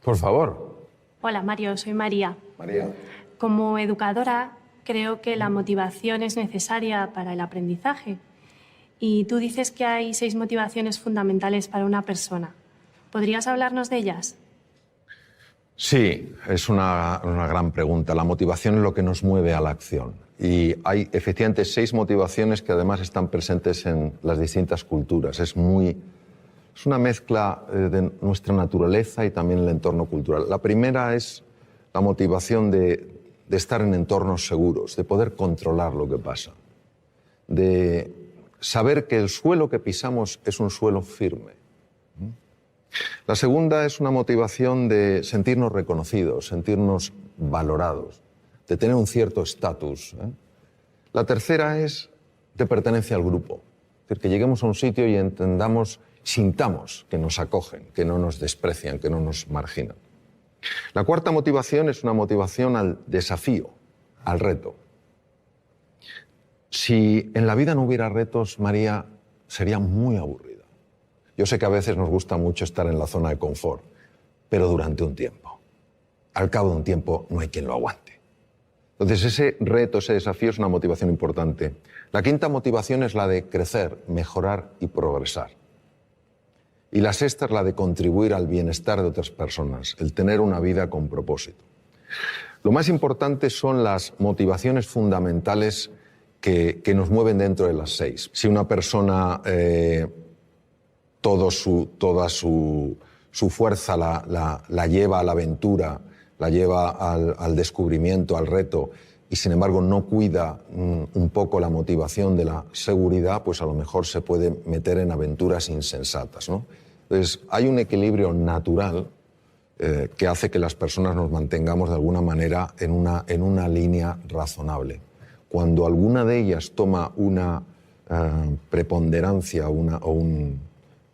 Por favor. Hola, Mario, soy María. María. Como educadora, creo que la motivación es necesaria para el aprendizaje. Y tú dices que hay 6 motivaciones fundamentales para una persona. ¿Podrías hablarnos de ellas? Sí, es una gran pregunta. La motivación es lo que nos mueve a la acción. Y hay efectivamente 6 motivaciones que además están presentes en las distintas culturas. Es una mezcla de nuestra naturaleza y también el entorno cultural. La primera es la motivación de estar en entornos seguros, de poder controlar lo que pasa, de saber que el suelo que pisamos es un suelo firme. La segunda es una motivación de sentirnos reconocidos, sentirnos valorados, de tener un cierto estatus. La tercera es de pertenencia al grupo, es decir, que lleguemos a un sitio y sintamos que nos acogen, que no nos desprecian, que no nos marginan. La cuarta motivación es una motivación al desafío, al reto. Si en la vida no hubiera retos, María, sería muy aburrida. Yo sé que a veces nos gusta mucho estar en la zona de confort, pero durante un tiempo. Al cabo de un tiempo no hay quien lo aguante. Entonces ese reto, ese desafío es una motivación importante. La quinta motivación es la de crecer, mejorar y progresar. Y la sexta es la de contribuir al bienestar de otras personas, el tener una vida con propósito. Lo más importante son las motivaciones fundamentales que nos mueven dentro de las 6. Si una persona toda su fuerza la lleva a la aventura, la lleva al descubrimiento, al reto, y sin embargo no cuida un poco la motivación de la seguridad, pues a lo mejor se puede meter en aventuras insensatas, ¿no? Entonces hay un equilibrio natural que hace que las personas nos mantengamos de alguna manera en una línea razonable. Cuando alguna de ellas toma una preponderancia o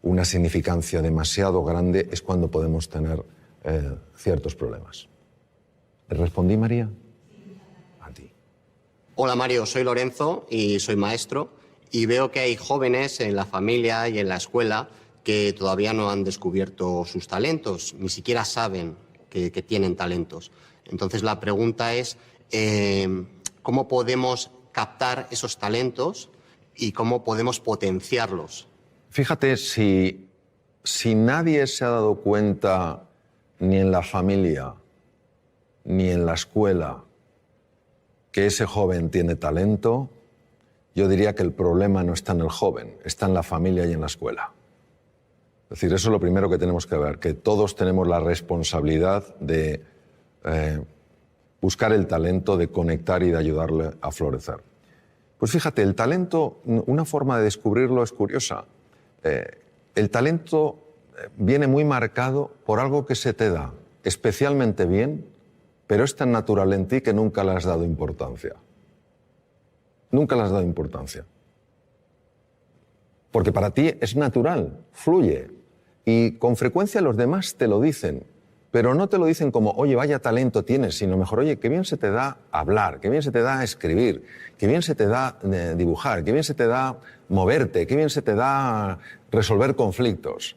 una significancia demasiado grande, es cuando podemos tener ciertos problemas. ¿Respondí, María? A ti. Hola, Mario, soy Lorenzo y soy maestro, y veo que hay jóvenes en la familia y en la escuela que todavía no han descubierto sus talentos, ni siquiera saben que tienen talentos. Entonces la pregunta es, ¿cómo podemos captar esos talentos y cómo podemos potenciarlos? Fíjate, si nadie se ha dado cuenta, ni en la familia, ni en la escuela, que ese joven tiene talento, yo diría que el problema no está en el joven, está en la familia y en la escuela. Es decir, eso es lo primero que tenemos que ver, que todos tenemos la responsabilidad de buscar el talento, de conectar y de ayudarle a florecer. Pues fíjate, el talento, una forma de descubrirlo es curiosa. El talento viene muy marcado por algo que se te da especialmente bien, pero es tan natural en ti que nunca le has dado importancia. Nunca le has dado importancia. Porque para ti es natural, fluye. Y con frecuencia los demás te lo dicen, pero no te lo dicen como, oye, vaya talento tienes, sino mejor, oye, qué bien se te da hablar, qué bien se te da escribir, qué bien se te da dibujar, qué bien se te da moverte, qué bien se te da resolver conflictos.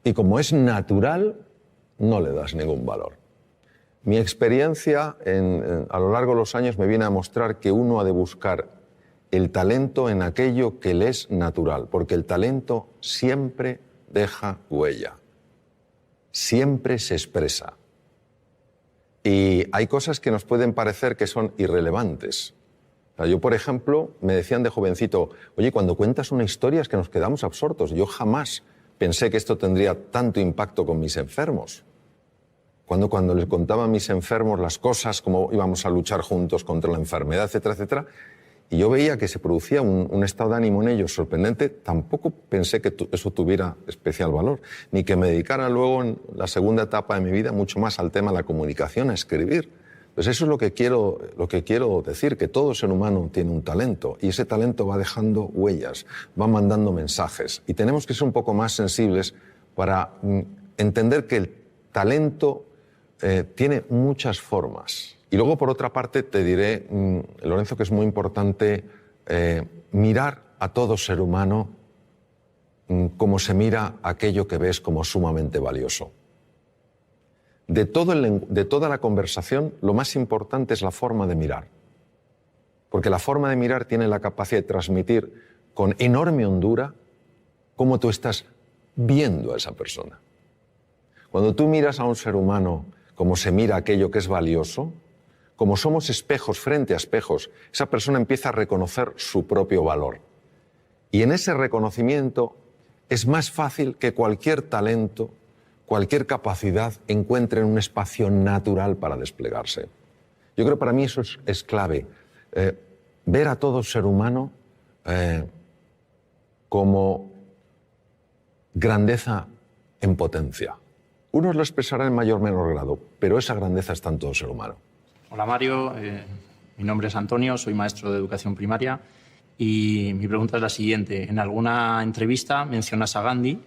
Y como es natural, no le das ningún valor. Mi experiencia a lo largo de los años me viene a mostrar que uno ha de buscar el talento en aquello que le es natural, porque el talento siempre deja huella, siempre se expresa. Y hay cosas que nos pueden parecer que son irrelevantes. O sea, yo, por ejemplo, me decían de jovencito, oye, cuando cuentas una historia es que nos quedamos absortos. Yo jamás pensé que esto tendría tanto impacto con mis enfermos. Cuando les contaba a mis enfermos las cosas, cómo íbamos a luchar juntos contra la enfermedad, etcétera, etcétera, y yo veía que se producía un estado de ánimo en ellos sorprendente, tampoco pensé que eso tuviera especial valor, ni que me dedicara luego en la segunda etapa de mi vida mucho más al tema de la comunicación, a escribir. Pues eso es lo que quiero decir, que todo ser humano tiene un talento y ese talento va dejando huellas, va mandando mensajes y tenemos que ser un poco más sensibles para entender que el talento tiene muchas formas. Y luego, por otra parte, te diré, Lorenzo, que es muy importante mirar a todo ser humano como se mira aquello que ves como sumamente valioso. de toda la conversación, lo más importante es la forma de mirar. Porque la forma de mirar tiene la capacidad de transmitir con enorme hondura cómo tú estás viendo a esa persona. Cuando tú miras a un ser humano como se mira aquello que es valioso, como somos espejos frente a espejos, esa persona empieza a reconocer su propio valor. Y en ese reconocimiento es más fácil que cualquier talento, cualquier capacidad encuentre un espacio natural para desplegarse. Yo creo que para mí eso es clave. Ver a todo ser humano como grandeza en potencia. Unos lo expresarán en mayor o menor grado, pero esa grandeza está en todo ser humano. Hola Mario, mi nombre es Antonio, soy maestro de educación primaria y mi pregunta es la siguiente. En alguna entrevista mencionas a Gandhi,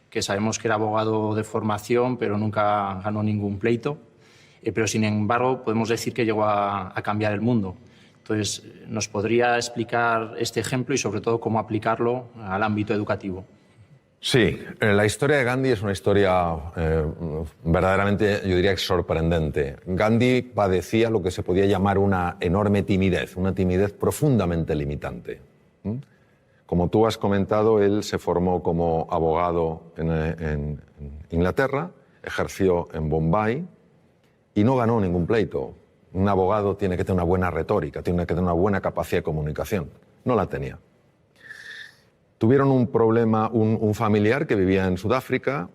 que sabemos que era abogado de formación, pero nunca ganó ningún pleito, pero sin embargo podemos decir que llegó a cambiar el mundo. Entonces, ¿nos podría explicar este ejemplo y sobre todo cómo aplicarlo al ámbito educativo? Sí, la historia de Gandhi es una historia verdaderamente, yo diría, sorprendente. Gandhi padecía lo que se podía llamar una enorme timidez, una timidez profundamente limitante. Como tú has comentado, él se formó como abogado en Inglaterra, ejerció en Bombay y no ganó ningún pleito. Un abogado tiene que tener una buena retórica, tiene que tener una buena capacidad de comunicación. No la tenía. Tuvieron un problema, un familiar que vivía en Sudáfrica,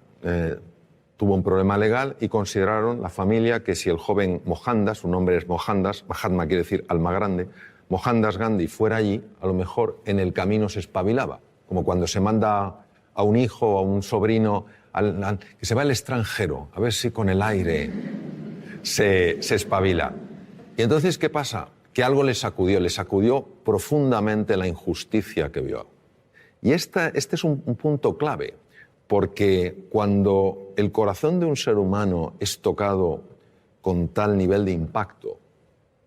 tuvo un problema legal y consideraron la familia que si el joven Mohandas, su nombre es Mohandas, Mahatma quiere decir alma grande, Mohandas Gandhi fuera allí, a lo mejor en el camino se espabilaba, como cuando se manda a un hijo o a un sobrino que se va al extranjero, a ver si con el aire se espabila. Y entonces, ¿qué pasa? Que algo le sacudió profundamente la injusticia que vio. Y este es un punto clave, porque cuando el corazón de un ser humano es tocado con tal nivel de impacto,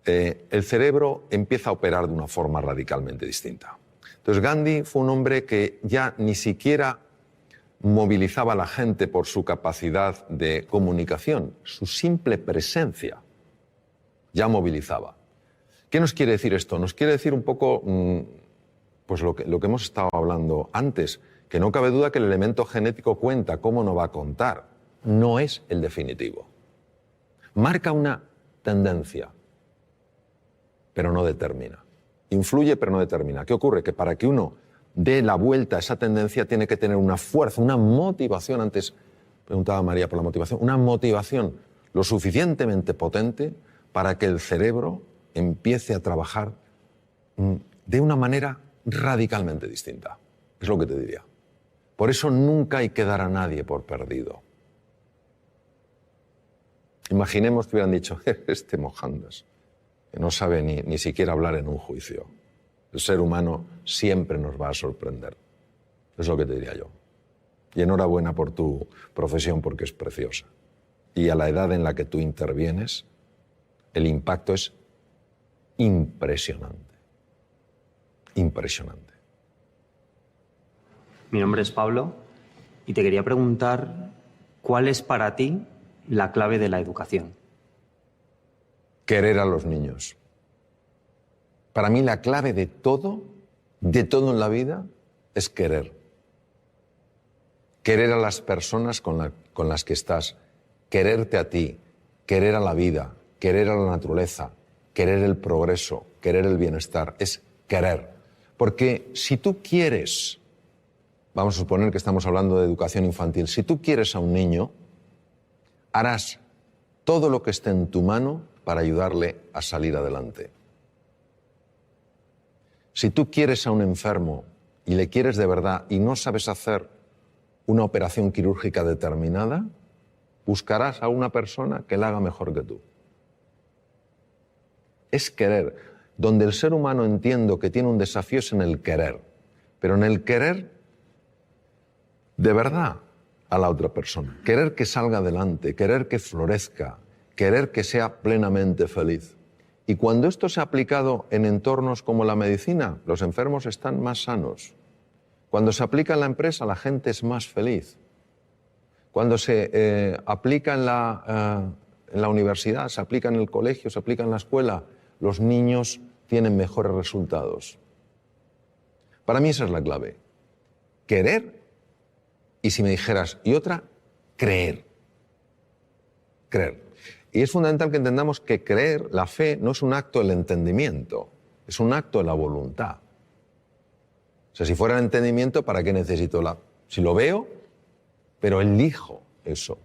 el cerebro empieza a operar de una forma radicalmente distinta. Entonces Gandhi fue un hombre que ya ni siquiera movilizaba a la gente por su capacidad de comunicación, su simple presencia ya movilizaba. ¿Qué nos quiere decir esto? Nos quiere decir un poco pues lo que hemos estado hablando antes, que no cabe duda que el elemento genético cuenta, ¿cómo no va a contar? No es el definitivo. Marca una tendencia, pero no determina. Influye, pero no determina. ¿Qué ocurre? Que para que uno dé la vuelta a esa tendencia tiene que tener una fuerza, una motivación. Antes preguntaba María por la motivación. Una motivación lo suficientemente potente para que el cerebro empiece a trabajar de una manera radicalmente distinta. Es lo que te diría. Por eso nunca hay que dar a nadie por perdido. Imaginemos que hubieran dicho, este Mohandas, que no sabe ni siquiera hablar en un juicio. El ser humano siempre nos va a sorprender. Es lo que te diría yo. Y enhorabuena por tu profesión porque es preciosa. Y a la edad en la que tú intervienes, el impacto es impresionante. Impresionante. Mi nombre es Pablo y te quería preguntar ¿cuál es para ti la clave de la educación? Querer a los niños. Para mí la clave de todo en la vida es querer. Querer a las personas con las que estás, quererte a ti, querer a la vida, querer a la naturaleza, querer el progreso, querer el bienestar, es querer. Porque si tú quieres, vamos a suponer que estamos hablando de educación infantil, si tú quieres a un niño, harás todo lo que esté en tu mano para ayudarle a salir adelante. Si tú quieres a un enfermo y le quieres de verdad y no sabes hacer una operación quirúrgica determinada, buscarás a una persona que la haga mejor que tú. Es querer. Donde el ser humano entiendo que tiene un desafío es en el querer, pero en el querer de verdad a la otra persona. Querer que salga adelante, querer que florezca, querer que sea plenamente feliz. Y cuando esto se ha aplicado en entornos como la medicina, los enfermos están más sanos. Cuando se aplica en la empresa, la gente es más feliz. Cuando se aplica en la universidad, se aplica en el colegio, se aplica en la escuela, los niños tienen mejores resultados. Para mí esa es la clave. Querer y, si me dijeras, y otra, creer. Creer. Y es fundamental que entendamos que creer, la fe, no es un acto del entendimiento, es un acto de la voluntad. O sea, si fuera el entendimiento, ¿para qué necesito la...? Si lo veo, pero elijo eso.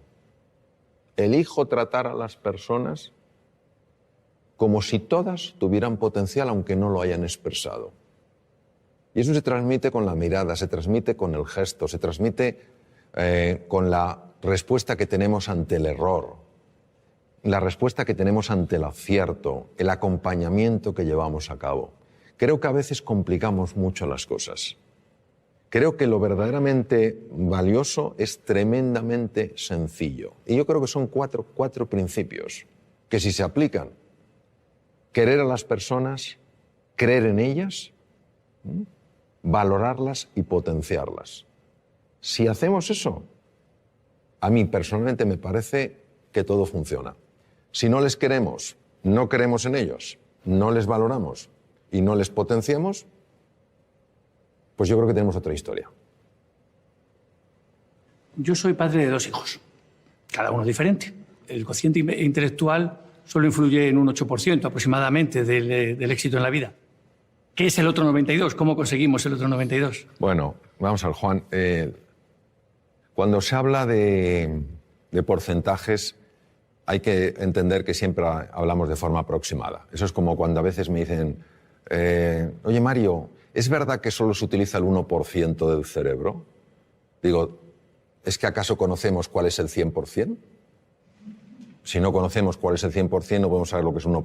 Elijo tratar a las personas como si todas tuvieran potencial, aunque no lo hayan expresado. Y eso se transmite con la mirada, se transmite con el gesto, se transmite con la respuesta que tenemos ante el error, la respuesta que tenemos ante el acierto, el acompañamiento que llevamos a cabo. Creo que a veces complicamos mucho las cosas. Creo que lo verdaderamente valioso es tremendamente sencillo. Y yo creo que son cuatro principios que, si se aplican, querer a las personas, creer en ellas, valorarlas y potenciarlas. Si hacemos eso, a mí personalmente me parece que todo funciona. Si no les queremos, no creemos en ellos, no les valoramos y no les potenciamos, pues yo creo que tenemos otra historia. Yo soy padre de 2 hijos, cada uno diferente. El cociente intelectual solo influye en un 8% aproximadamente del éxito en la vida. ¿Qué es el otro 92%? ¿Cómo conseguimos el otro 92%? Bueno, vamos a ver, Juan. Cuando se habla de porcentajes, hay que entender que siempre hablamos de forma aproximada. Eso es como cuando a veces me dicen, oye, Mario, ¿es verdad que solo se utiliza el 1% del cerebro? Digo, ¿es que acaso conocemos cuál es el 100%? Si no conocemos cuál es el 100%, no podemos saber lo que es 1%.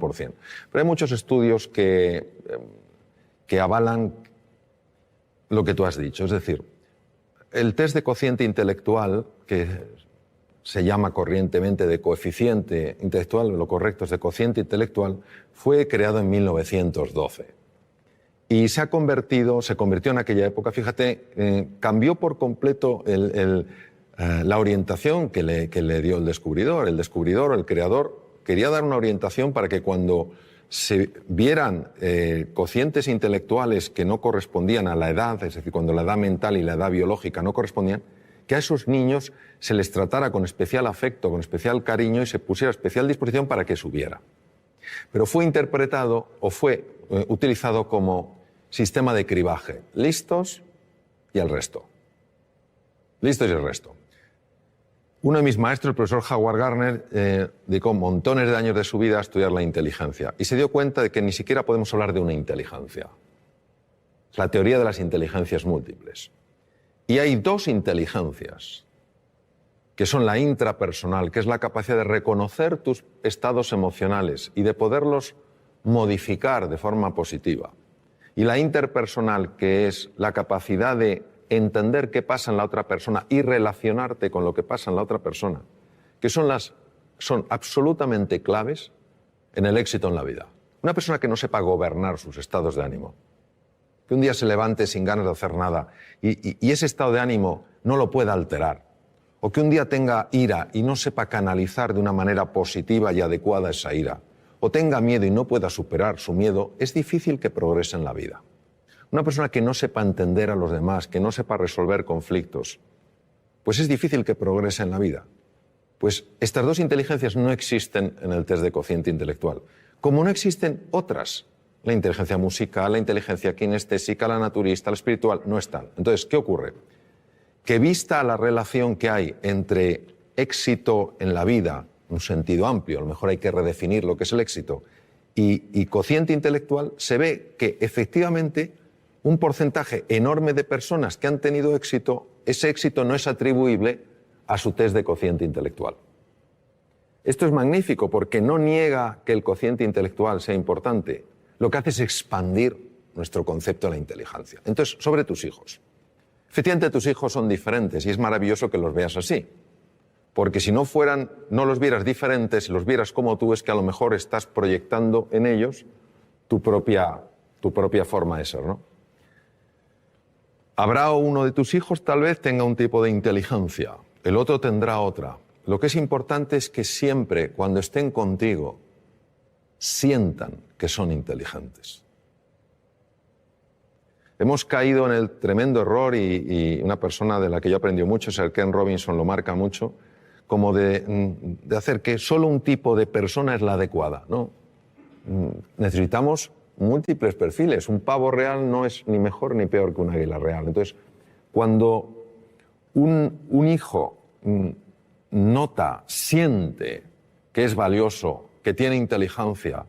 Pero hay muchos estudios que avalan lo que tú has dicho. Es decir, el test de cociente intelectual, que se llama corrientemente de coeficiente intelectual, lo correcto es de cociente intelectual, fue creado en 1912. Y se convirtió en aquella época, fíjate, cambió por completo la orientación que le dio el descubridor. El descubridor, el creador, quería dar una orientación para que cuando se vieran cocientes intelectuales que no correspondían a la edad, es decir, cuando la edad mental y la edad biológica no correspondían, que a esos niños se les tratara con especial afecto, con especial cariño y se pusiera a especial disposición para que subiera. Pero fue interpretado o fue utilizado como sistema de cribaje. Listos y el resto. Listos y el resto. Uno de mis maestros, el profesor Howard Gardner, dedicó montones de años de su vida a estudiar la inteligencia y se dio cuenta de que ni siquiera podemos hablar de una inteligencia. Es la teoría de las inteligencias múltiples. Y hay 2 inteligencias, que son la intrapersonal, que es la capacidad de reconocer tus estados emocionales y de poderlos modificar de forma positiva. Y la interpersonal, que es la capacidad de entender qué pasa en la otra persona y relacionarte con lo que pasa en la otra persona, que son absolutamente claves en el éxito en la vida. Una persona que no sepa gobernar sus estados de ánimo, que un día se levante sin ganas de hacer nada y ese estado de ánimo no lo pueda alterar, o que un día tenga ira y no sepa canalizar de una manera positiva y adecuada esa ira, o tenga miedo y no pueda superar su miedo, es difícil que progrese en la vida. Una persona que no sepa entender a los demás, que no sepa resolver conflictos, pues es difícil que progrese en la vida. Pues estas 2 inteligencias no existen en el test de cociente intelectual, como no existen otras. La inteligencia musical, la inteligencia kinestésica, la naturista, la espiritual, no están. Entonces, ¿qué ocurre? Que vista la relación que hay entre éxito en la vida, en un sentido amplio, a lo mejor hay que redefinir lo que es el éxito, y cociente intelectual, se ve que efectivamente un porcentaje enorme de personas que han tenido éxito, ese éxito no es atribuible a su test de cociente intelectual. Esto es magnífico porque no niega que el cociente intelectual sea importante. Lo que hace es expandir nuestro concepto de la inteligencia. Entonces, sobre tus hijos. Efectivamente, tus hijos son diferentes y es maravilloso que los veas así. Porque si no los vieras diferentes, si los vieras como tú, es que a lo mejor estás proyectando en ellos tu propia forma de ser, ¿no? Habrá uno de tus hijos, tal vez, tenga un tipo de inteligencia. el otro tendrá otra. Lo que es importante es que siempre, cuando estén contigo, sientan que son inteligentes. Hemos caído en el tremendo error, y una persona de la que yo aprendí mucho, Sir Ken Robinson, lo marca mucho, como de hacer que solo un tipo de persona es la adecuada, ¿no? Necesitamos múltiples perfiles. Un pavo real no es ni mejor ni peor que un águila real. Entonces, cuando un hijo nota, siente que es valioso, que tiene inteligencia,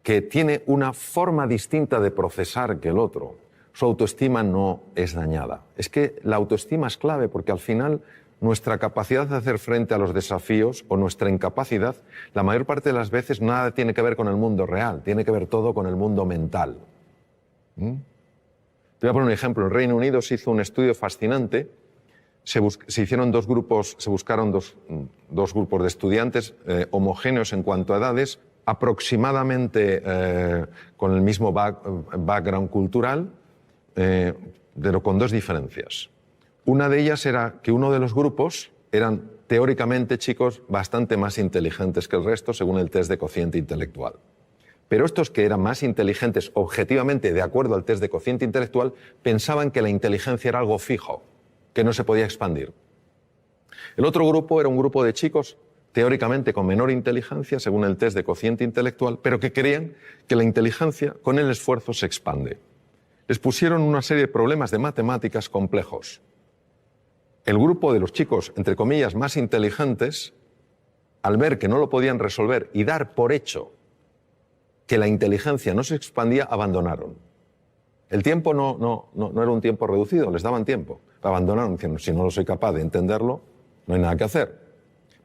que tiene una forma distinta de procesar que el otro, su autoestima no es dañada. Es que la autoestima es clave, porque al final nuestra capacidad de hacer frente a los desafíos o nuestra incapacidad, la mayor parte de las veces nada tiene que ver con el mundo real, tiene que ver todo con el mundo mental. Te voy a poner un ejemplo. En el Reino Unido se hizo un estudio fascinante. Se hicieron dos grupos, se buscaron dos grupos de estudiantes homogéneos en cuanto a edades, aproximadamente con el mismo background cultural, pero con dos diferencias. Una de ellas era que uno de los grupos eran teóricamente chicos bastante más inteligentes que el resto según el test de cociente intelectual. Pero estos que eran más inteligentes objetivamente de acuerdo al test de cociente intelectual pensaban que la inteligencia era algo fijo, que no se podía expandir. El otro grupo era un grupo de chicos teóricamente con menor inteligencia según el test de cociente intelectual, pero que creían que la inteligencia con el esfuerzo se expande. Les pusieron una serie de problemas de matemáticas complejos. El grupo de los chicos, entre comillas, más inteligentes, al ver que no lo podían resolver y dar por hecho que la inteligencia no se expandía, abandonaron. El tiempo no era un tiempo reducido, les daban tiempo. Abandonaron diciendo, si no lo soy capaz de entenderlo, no hay nada que hacer.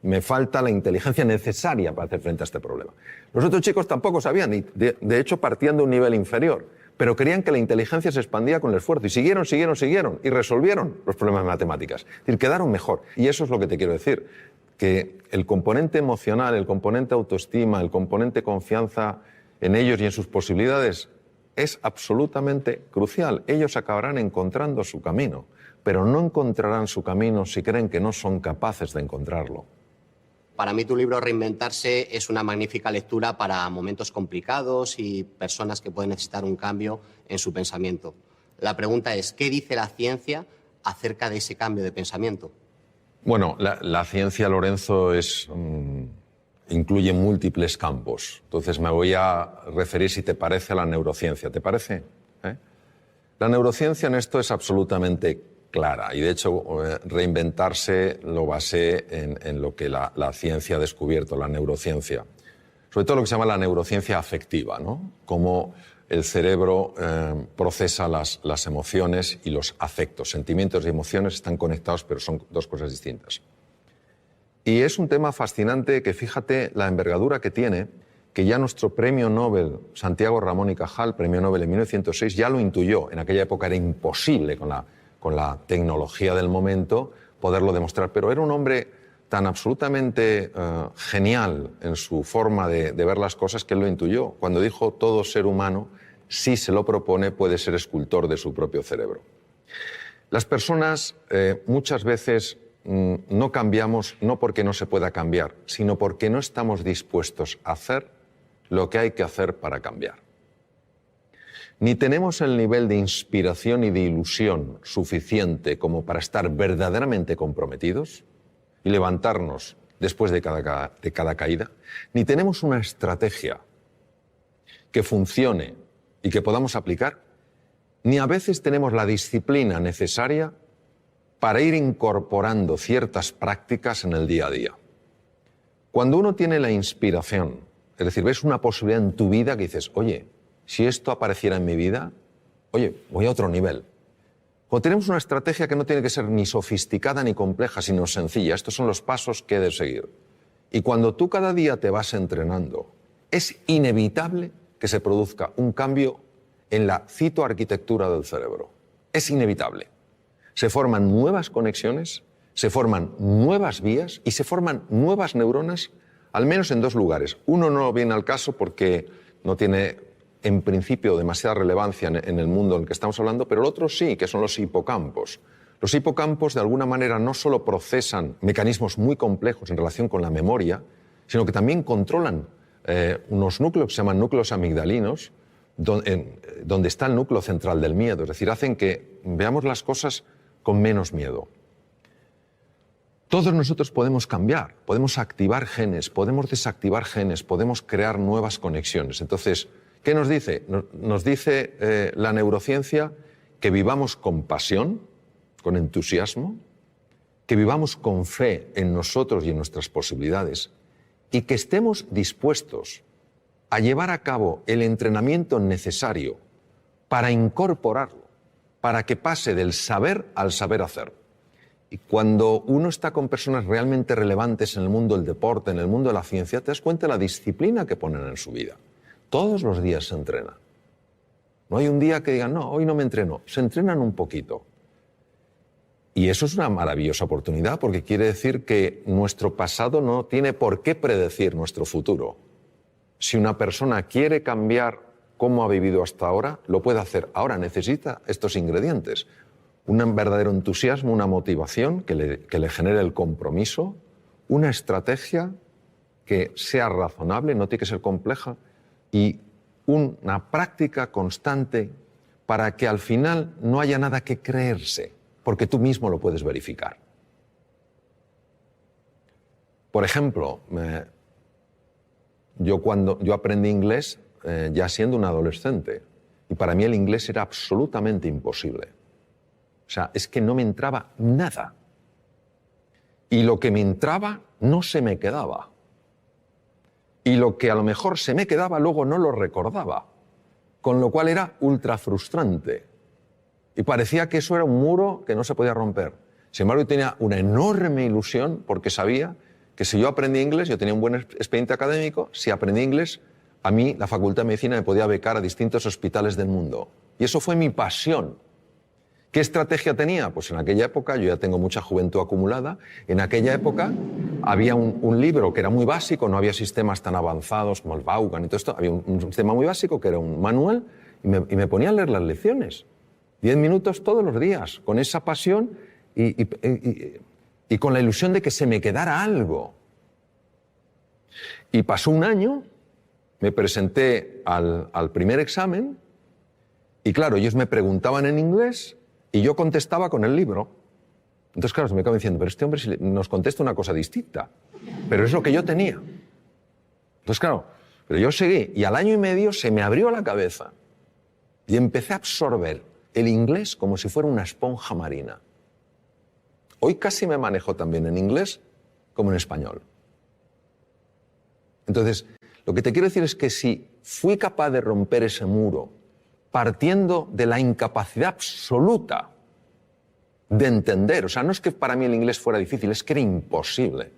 Me falta la inteligencia necesaria para hacer frente a este problema. Los otros chicos tampoco sabían, y de hecho partían de un nivel inferior, pero creían que la inteligencia se expandía con el esfuerzo, y siguieron, y resolvieron los problemas de matemáticas. Es decir, quedaron mejor. Y eso es lo que te quiero decir, que el componente emocional, el componente autoestima, el componente confianza en ellos y en sus posibilidades es absolutamente crucial. Ellos acabarán encontrando su camino, pero no encontrarán su camino si creen que no son capaces de encontrarlo. Para mí tu libro Reinventarse es una magnífica lectura para momentos complicados y personas que pueden necesitar un cambio en su pensamiento. La pregunta es, ¿qué dice la ciencia acerca de ese cambio de pensamiento? Bueno, la ciencia, Lorenzo, incluye múltiples campos. Entonces me voy a referir, si te parece, a la neurociencia. ¿Te parece? La neurociencia en esto es absolutamente clara, y de hecho Reinventarse lo basé en lo que la ciencia ha descubierto, la neurociencia. Sobre todo lo que se llama la neurociencia afectiva, ¿no? Cómo el cerebro procesa las emociones y los afectos. Sentimientos y emociones están conectados, pero son dos cosas distintas. Y es un tema fascinante que, fíjate la envergadura que tiene, que ya nuestro premio Nobel, Santiago Ramón y Cajal, premio Nobel en 1906, ya lo intuyó. En aquella época era imposible con la tecnología del momento poderlo demostrar, pero era un hombre tan absolutamente genial en su forma de ver las cosas que él lo intuyó. Cuando dijo, todo ser humano, si se lo propone, puede ser escultor de su propio cerebro. Las personas muchas veces no cambiamos no porque no se pueda cambiar, sino porque no estamos dispuestos a hacer lo que hay que hacer para cambiar. Ni tenemos el nivel de inspiración y de ilusión suficiente como para estar verdaderamente comprometidos y levantarnos después de cada caída, ni tenemos una estrategia que funcione y que podamos aplicar, ni a veces tenemos la disciplina necesaria para ir incorporando ciertas prácticas en el día a día. Cuando uno tiene la inspiración, es decir, ves una posibilidad en tu vida que dices, oye, si esto apareciera en mi vida, oye, voy a otro nivel. Cuando tenemos una estrategia que no tiene que ser ni sofisticada ni compleja, sino sencilla, estos son los pasos que he de seguir. Y cuando tú cada día te vas entrenando, es inevitable que se produzca un cambio en la citoarquitectura del cerebro. Es inevitable. Se forman nuevas conexiones, se forman nuevas vías y se forman nuevas neuronas, al menos en dos lugares. Uno no viene al caso porque no tiene, en principio, demasiada relevancia en el mundo en el que estamos hablando, pero el otro sí, que son los hipocampos. Los hipocampos de alguna manera no solo procesan mecanismos muy complejos en relación con la memoria, sino que también controlan unos núcleos que se llaman núcleos amigdalinos, donde está el núcleo central del miedo, es decir, hacen que veamos las cosas con menos miedo. Todos nosotros podemos cambiar, podemos activar genes, podemos desactivar genes, podemos crear nuevas conexiones. Entonces, ¿qué nos dice? Nos dice la neurociencia que vivamos con pasión, con entusiasmo, que vivamos con fe en nosotros y en nuestras posibilidades y que estemos dispuestos a llevar a cabo el entrenamiento necesario para incorporarlo, para que pase del saber al saber hacer. Y cuando uno está con personas realmente relevantes en el mundo del deporte, en el mundo de la ciencia, te das cuenta de la disciplina que ponen en su vida. Todos los días se entrena. No hay un día que digan, no, hoy no me entreno. Se entrenan un poquito. Y eso es una maravillosa oportunidad porque quiere decir que nuestro pasado no tiene por qué predecir nuestro futuro. Si una persona quiere cambiar cómo ha vivido hasta ahora, lo puede hacer. Ahora necesita estos ingredientes. Un verdadero entusiasmo, una motivación que le genere el compromiso, una estrategia que sea razonable, no tiene que ser compleja, y una práctica constante para que al final no haya nada que creerse, porque tú mismo lo puedes verificar. Por ejemplo, yo aprendí inglés ya siendo un adolescente y para mí el inglés era absolutamente imposible. O sea, es que no me entraba nada. Y lo que me entraba no se me quedaba. Y lo que a lo mejor se me quedaba luego no lo recordaba. Con lo cual era ultra frustrante. Y parecía que eso era un muro que no se podía romper. Sin embargo, yo tenía una enorme ilusión porque sabía que si yo aprendí inglés, yo tenía un buen expediente académico, si aprendí inglés, a mí la Facultad de Medicina me podía becar a distintos hospitales del mundo. Y eso fue mi pasión. ¿Qué estrategia tenía? Pues en aquella época, yo ya tengo mucha juventud acumulada, en aquella época había un libro que era muy básico, no había sistemas tan avanzados como el Vaughan y todo esto, había un sistema muy básico que era un manual y me ponía a leer las lecciones. 10 minutos todos los días, con esa pasión y con la ilusión de que se me quedara algo. Y pasó un año, me presenté al primer examen y claro, ellos me preguntaban en inglés y yo contestaba con el libro. Entonces, claro, se me acaba diciendo, pero este hombre nos contesta una cosa distinta. Pero es lo que yo tenía. Entonces, claro, pero yo seguí y al año y medio se me abrió la cabeza y empecé a absorber el inglés como si fuera una esponja marina. Hoy casi me manejo también en inglés como en español. Entonces, lo que te quiero decir es que si fui capaz de romper ese muro partiendo de la incapacidad absoluta de entender, o sea, no es que para mí el inglés fuera difícil, es que era imposible.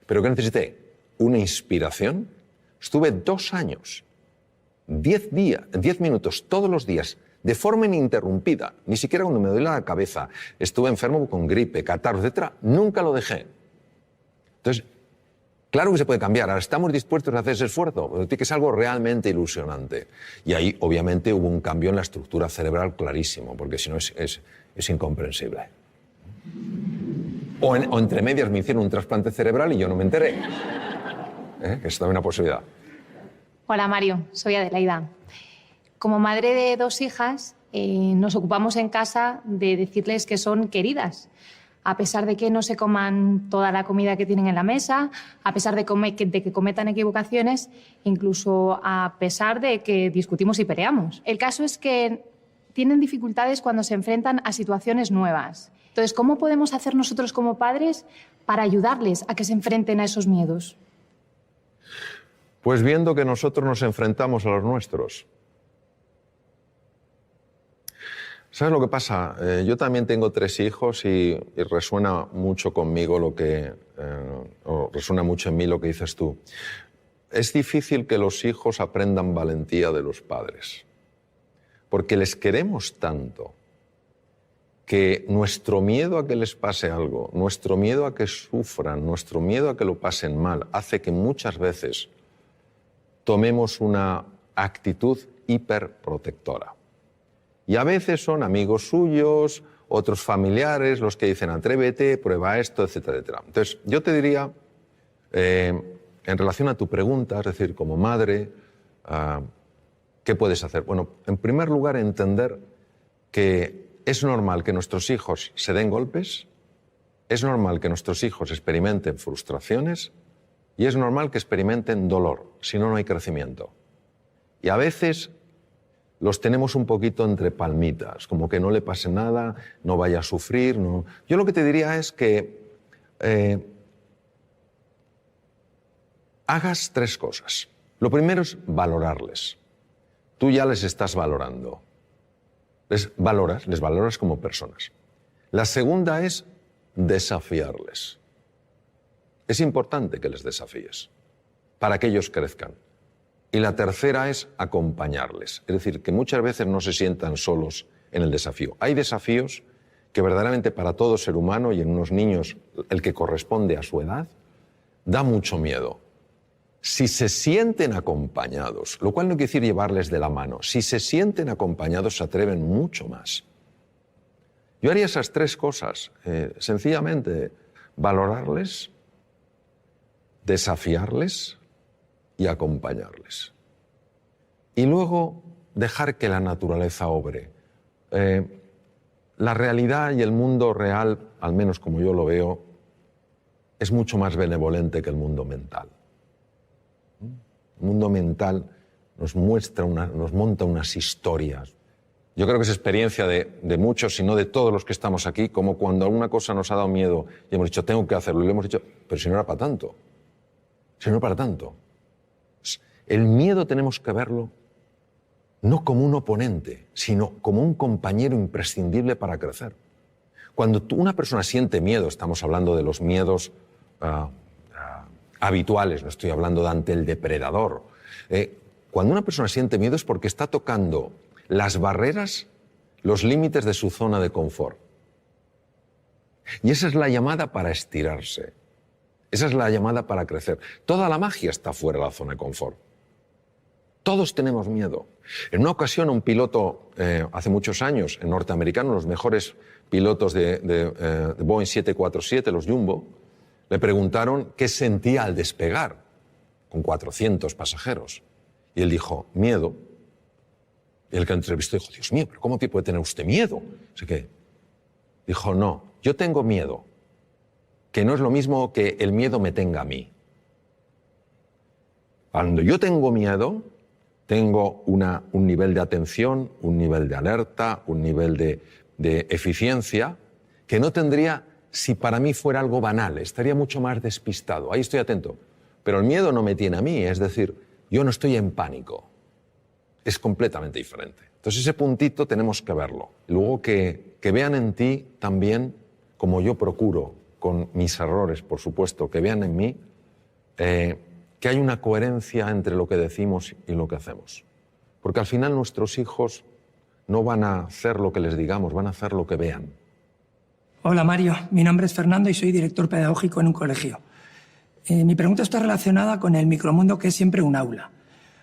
Pero que necesité una inspiración. Estuve 2 años, 10 minutos todos los días, de forma ininterrumpida, ni siquiera cuando me duele la cabeza, estuve enfermo con gripe, catarro, etc., nunca lo dejé. Entonces, claro que se puede cambiar, ahora estamos dispuestos a hacer ese esfuerzo, pero tiene que ser algo realmente ilusionante. Y ahí, obviamente, hubo un cambio en la estructura cerebral clarísimo, porque si no es incomprensible. O entre medias me hicieron un trasplante cerebral y yo no me enteré. Que es también una posibilidad. Hola Mario, soy Adelaida. Como madre de 2 hijas, nos ocupamos en casa de decirles que son queridas. A pesar de que no se coman toda la comida que tienen en la mesa, a pesar de que cometan equivocaciones, incluso a pesar de que discutimos y peleamos. El caso es que tienen dificultades cuando se enfrentan a situaciones nuevas. Entonces, ¿cómo podemos hacer nosotros como padres para ayudarles a que se enfrenten a esos miedos? Pues viendo que nosotros nos enfrentamos a los nuestros. ¿Sabes lo que pasa? Yo también tengo 3 hijos y resuena mucho conmigo o resuena mucho en mí lo que dices tú. Es difícil que los hijos aprendan valentía de los padres, porque les queremos tanto que nuestro miedo a que les pase algo, nuestro miedo a que sufran, nuestro miedo a que lo pasen mal, hace que muchas veces tomemos una actitud hiperprotectora. Y a veces son amigos suyos otros familiares los que dicen atrévete, prueba esto, etcétera, etcétera. Entonces, yo te diría, en relación a tu pregunta, es decir, como madre, ¿qué puedes hacer? Bueno, en primer lugar, entender que es normal que nuestros hijos se den golpes, es normal que nuestros hijos experimenten frustraciones y es normal que experimenten dolor, si no, no hay crecimiento. Y a veces los tenemos un poquito entre palmitas, como que no le pase nada, no vaya a sufrir. No. Yo lo que te diría es que hagas 3 cosas. Lo primero es valorarles. Tú ya les estás valorando. Les valoras como personas. La segunda es desafiarles. Es importante que les desafíes para que ellos crezcan. Y la tercera es acompañarles. Es decir, que muchas veces no se sientan solos en el desafío. Hay desafíos que verdaderamente para todo ser humano y en unos niños el que corresponde a su edad, da mucho miedo. Si se sienten acompañados, lo cual no quiere decir llevarles de la mano, si se sienten acompañados se atreven mucho más. Yo haría esas 3 cosas, sencillamente valorarles, desafiarles y acompañarles. Y luego dejar que la naturaleza obre. La realidad y el mundo real, al menos como yo lo veo, es mucho más benevolente que el mundo mental. El mundo mental nos monta unas historias. Yo creo que es experiencia de muchos, si no de todos los que estamos aquí, como cuando alguna cosa nos ha dado miedo y hemos dicho, tengo que hacerlo, y le hemos dicho, pero si no era para tanto. Si no era para tanto. El miedo tenemos que verlo no como un oponente, sino como un compañero imprescindible para crecer. Cuando una persona siente miedo, estamos hablando de los miedos habituales, no estoy hablando de ante el depredador. Cuando una persona siente miedo es porque está tocando las barreras, los límites de su zona de confort. Y esa es la llamada para estirarse. Esa es la llamada para crecer. Toda la magia está fuera de la zona de confort. Todos tenemos miedo. En una ocasión, un piloto, hace muchos años, norteamericano, los mejores pilotos de Boeing 747, los Jumbo, le preguntaron qué sentía al despegar con 400 pasajeros. Y él dijo, miedo. Y el que entrevistó dijo, Dios mío, ¿pero cómo puede tener usted miedo? Así que dijo, no, yo tengo miedo, que no es lo mismo que el miedo me tenga a mí. Cuando yo tengo miedo, tengo un nivel de atención, un nivel de alerta, un nivel de eficiencia que no tendría si para mí fuera algo banal. Estaría mucho más despistado. Ahí estoy atento. Pero el miedo no me tiene a mí. Es decir, yo no estoy en pánico. Es completamente diferente. Entonces ese puntito tenemos que verlo. Luego que vean en ti también, como yo procuro, con mis errores, por supuesto, que vean en mí que hay una coherencia entre lo que decimos y lo que hacemos. Porque al final nuestros hijos no van a hacer lo que les digamos, van a hacer lo que vean. Hola Mario, mi nombre es Fernando y soy director pedagógico en un colegio. Mi pregunta está relacionada con el micromundo que es siempre un aula.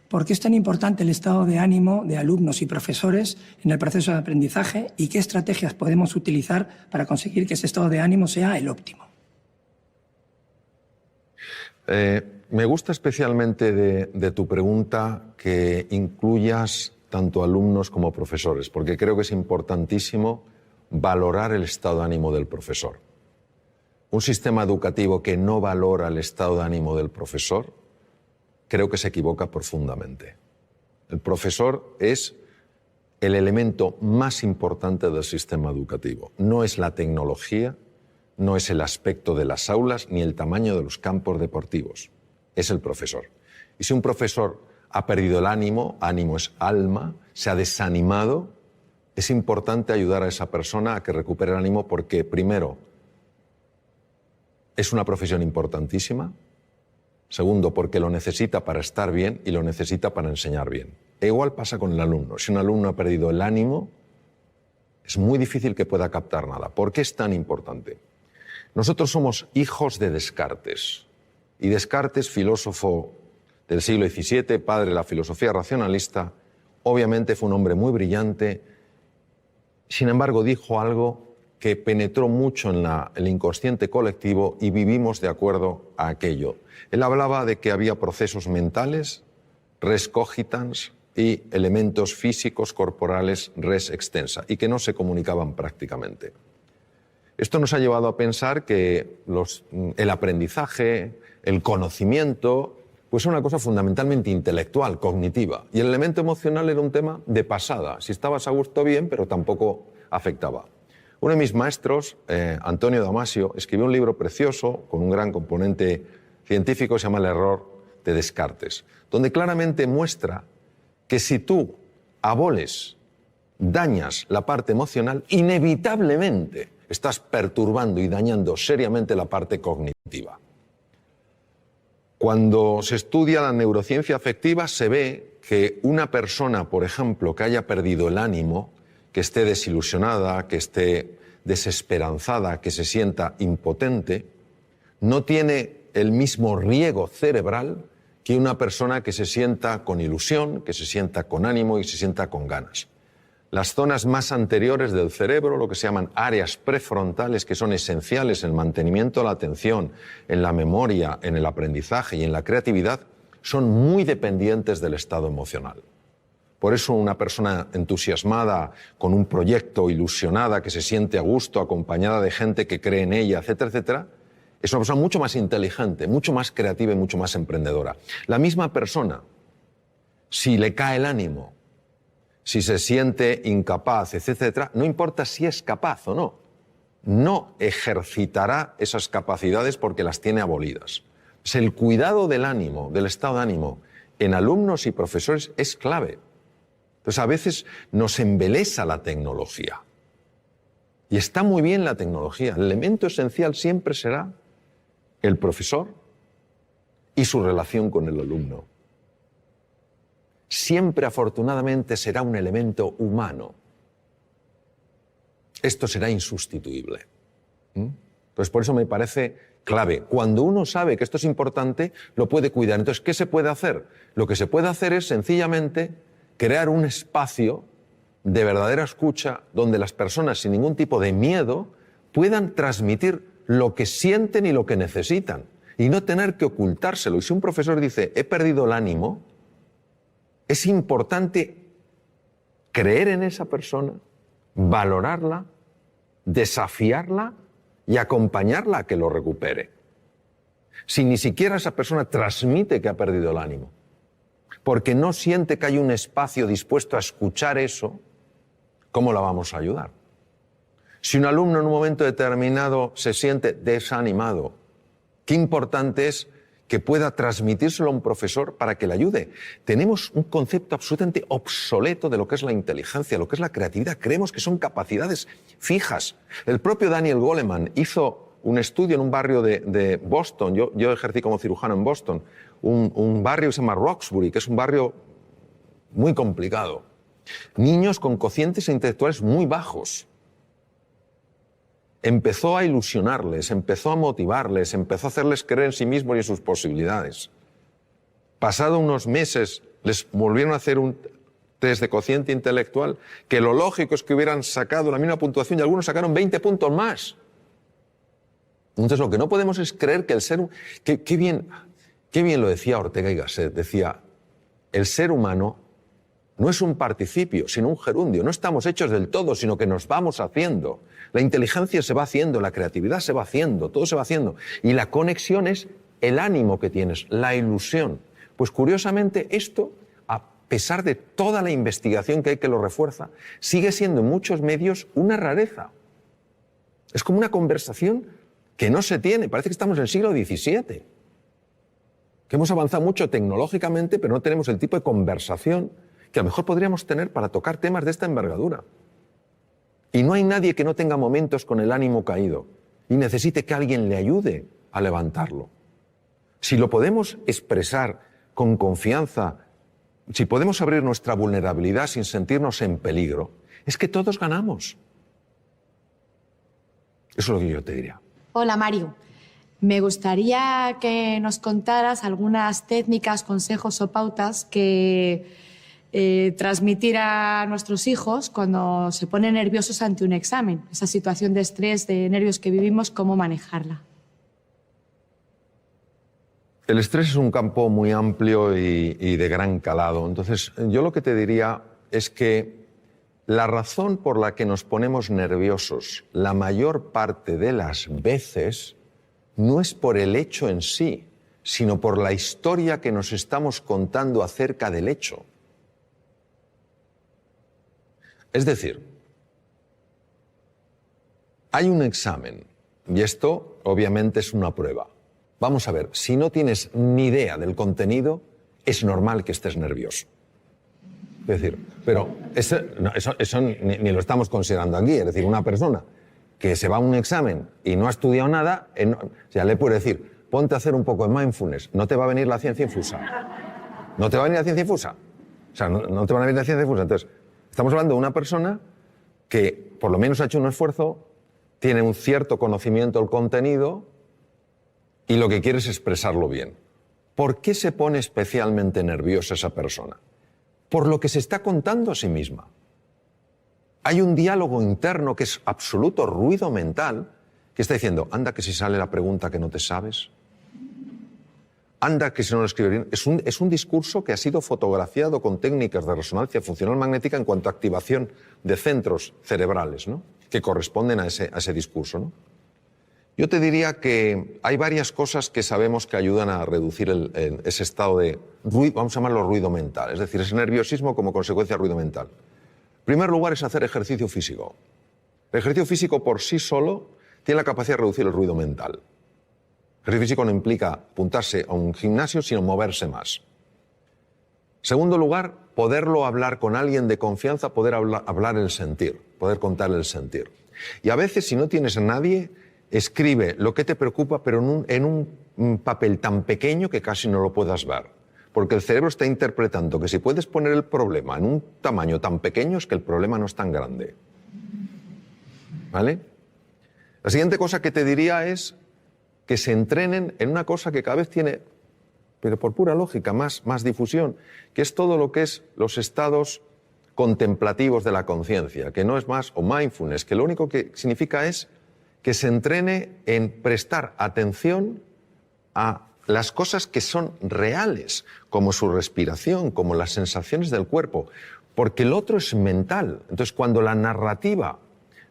¿Por qué es tan importante el estado de ánimo de alumnos y profesores en el proceso de aprendizaje y qué estrategias podemos utilizar para conseguir que ese estado de ánimo sea el óptimo? Me gusta especialmente de tu pregunta que incluyas tanto alumnos como profesores, porque creo que es importantísimo valorar el estado de ánimo del profesor. Un sistema educativo que no valora el estado de ánimo del profesor, creo que se equivoca profundamente. El profesor es el elemento más importante del sistema educativo. No es la tecnología, no es el aspecto de las aulas, ni el tamaño de los campos deportivos. Es el profesor. Y si un profesor ha perdido el ánimo, ánimo es alma, se ha desanimado, es importante ayudar a esa persona a que recupere el ánimo porque, primero, es una profesión importantísima. Segundo, porque lo necesita para estar bien y lo necesita para enseñar bien. E igual pasa con el alumno. Si un alumno ha perdido el ánimo, es muy difícil que pueda captar nada. ¿Por qué es tan importante? Nosotros somos hijos de Descartes. Y Descartes, filósofo del siglo XVII, padre de la filosofía racionalista, obviamente fue un hombre muy brillante. Sin embargo, dijo algo que penetró mucho en el inconsciente colectivo y vivimos de acuerdo a aquello. Él hablaba de que había procesos mentales, res cogitans, y elementos físicos corporales, res extensa, y que no se comunicaban prácticamente. Esto nos ha llevado a pensar que el aprendizaje, el conocimiento, pues es una cosa fundamentalmente intelectual, cognitiva, y el elemento emocional era un tema de pasada. Si estabas a gusto, bien, pero tampoco afectaba. Uno de mis maestros, Antonio Damasio, escribió un libro precioso con un gran componente científico, se llama El error de Descartes, donde claramente muestra que si tú aboles, dañas la parte emocional, inevitablemente estás perturbando y dañando seriamente la parte cognitiva. Cuando se estudia la neurociencia afectiva, se ve que una persona, por ejemplo, que haya perdido el ánimo, que esté desilusionada, que esté desesperanzada, que se sienta impotente, no tiene el mismo riego cerebral que una persona que se sienta con ilusión, que se sienta con ánimo y se sienta con ganas. Las zonas más anteriores del cerebro, lo que se llaman áreas prefrontales, que son esenciales en el mantenimiento de la atención, en la memoria, en el aprendizaje y en la creatividad, son muy dependientes del estado emocional. Por eso una persona entusiasmada, con un proyecto, ilusionada, que se siente a gusto, acompañada de gente que cree en ella, etcétera, etcétera, es una persona mucho más inteligente, mucho más creativa y mucho más emprendedora. La misma persona, si le cae el ánimo, si se siente incapaz, etcétera, no importa si es capaz o no, no ejercitará esas capacidades porque las tiene abolidas. Pues el cuidado del ánimo, del estado de ánimo, en alumnos y profesores es clave. Entonces a veces nos embelesa la tecnología. Y está muy bien la tecnología. El elemento esencial siempre será el profesor y su relación con el alumno. Siempre, afortunadamente, será un elemento humano. Esto será insustituible. Entonces, por eso me parece clave. Cuando uno sabe que esto es importante, lo puede cuidar. Entonces, ¿qué se puede hacer? Lo que se puede hacer es, sencillamente, crear un espacio de verdadera escucha donde las personas, sin ningún tipo de miedo, puedan transmitir lo que sienten y lo que necesitan, y no tener que ocultárselo. Y si un profesor dice, he perdido el ánimo, es importante creer en esa persona, valorarla, desafiarla y acompañarla a que lo recupere. Si ni siquiera esa persona transmite que ha perdido el ánimo, porque no siente que hay un espacio dispuesto a escuchar eso, ¿cómo la vamos a ayudar? Si un alumno en un momento determinado se siente desanimado, qué importante es que pueda transmitírselo a un profesor para que le ayude. Tenemos un concepto absolutamente obsoleto de lo que es la inteligencia, lo que es la creatividad. Creemos que son capacidades fijas. El propio Daniel Goleman hizo un estudio en un barrio de Boston. Yo ejercí como cirujano en Boston. Un barrio que se llama Roxbury, que es un barrio muy complicado. Niños con cocientes intelectuales muy bajos. Empezó a ilusionarles, empezó a motivarles, empezó a hacerles creer en sí mismos y en sus posibilidades. Pasado unos meses, les volvieron a hacer un test de cociente intelectual, que lo lógico es que hubieran sacado la misma puntuación y algunos sacaron 20 puntos más. Entonces, lo que no podemos es creer que el ser... Qué bien lo decía Ortega y Gasset. Decía, el ser humano no es un participio, sino un gerundio. No estamos hechos del todo, sino que nos vamos haciendo. La inteligencia se va haciendo, la creatividad se va haciendo, todo se va haciendo. Y la conexión es el ánimo que tienes, la ilusión. Pues curiosamente esto, a pesar de toda la investigación que hay que lo refuerza, sigue siendo en muchos medios una rareza. Es como una conversación que no se tiene. Parece que estamos en el siglo XVII. Que hemos avanzado mucho tecnológicamente, pero no tenemos el tipo de conversación que a lo mejor podríamos tener para tocar temas de esta envergadura. Y no hay nadie que no tenga momentos con el ánimo caído y necesite que alguien le ayude a levantarlo. Si lo podemos expresar con confianza, si podemos abrir nuestra vulnerabilidad sin sentirnos en peligro, es que todos ganamos. Eso es lo que yo te diría. Hola, Mario. Me gustaría que nos contaras algunas técnicas, consejos o pautas que transmitir a nuestros hijos cuando se ponen nerviosos ante un examen? Esa situación de estrés, de nervios que vivimos, ¿cómo manejarla? El estrés es un campo muy amplio y de gran calado. Entonces, yo lo que te diría es que la razón por la que nos ponemos nerviosos la mayor parte de las veces no es por el hecho en sí, sino por la historia que nos estamos contando acerca del hecho. Es decir, hay un examen y esto obviamente es una prueba. Vamos a ver, si no tienes ni idea del contenido, es normal que estés nervioso. Es decir, pero eso ni lo estamos considerando aquí. Es decir, una persona que se va a un examen y no ha estudiado nada, ya le puede decir, ponte a hacer un poco de mindfulness, no te va a venir la ciencia infusa. No te va a venir la ciencia infusa. O sea, no te va a venir la ciencia infusa. Entonces, estamos hablando de una persona que por lo menos ha hecho un esfuerzo, tiene un cierto conocimiento del contenido y lo que quiere es expresarlo bien. ¿Por qué se pone especialmente nerviosa esa persona? Por lo que se está contando a sí misma. Hay un diálogo interno que es absoluto ruido mental que está diciendo, anda que si sale la pregunta que no te sabes, anda que si no lo escribes bien. Es un discurso que ha sido fotografiado con técnicas de resonancia funcional magnética en cuanto a activación de centros cerebrales, ¿no?, que corresponden a ese discurso, ¿no? Yo te diría que hay varias cosas que sabemos que ayudan a reducir ese estado de ruido, vamos a llamarlo ruido mental, es decir, ese nerviosismo como consecuencia de ruido mental. En primer lugar es hacer ejercicio físico. El ejercicio físico por sí solo tiene la capacidad de reducir el ruido mental. El ejercicio físico no implica apuntarse a un gimnasio, sino moverse más. En segundo lugar, poderlo hablar con alguien de confianza, poder hablar el sentir, poder contar el sentir. Y a veces, si no tienes a nadie, escribe lo que te preocupa, pero en un papel tan pequeño que casi no lo puedas ver. Porque el cerebro está interpretando que si puedes poner el problema en un tamaño tan pequeño es que el problema no es tan grande. ¿Vale? La siguiente cosa que te diría es que se entrenen en una cosa que cada vez tiene, pero por pura lógica, más difusión, que es todo lo que es los estados contemplativos de la conciencia, que no es más, o mindfulness, que lo único que significa es que se entrene en prestar atención a las cosas que son reales, como su respiración, como las sensaciones del cuerpo, porque el otro es mental. Entonces, cuando la narrativa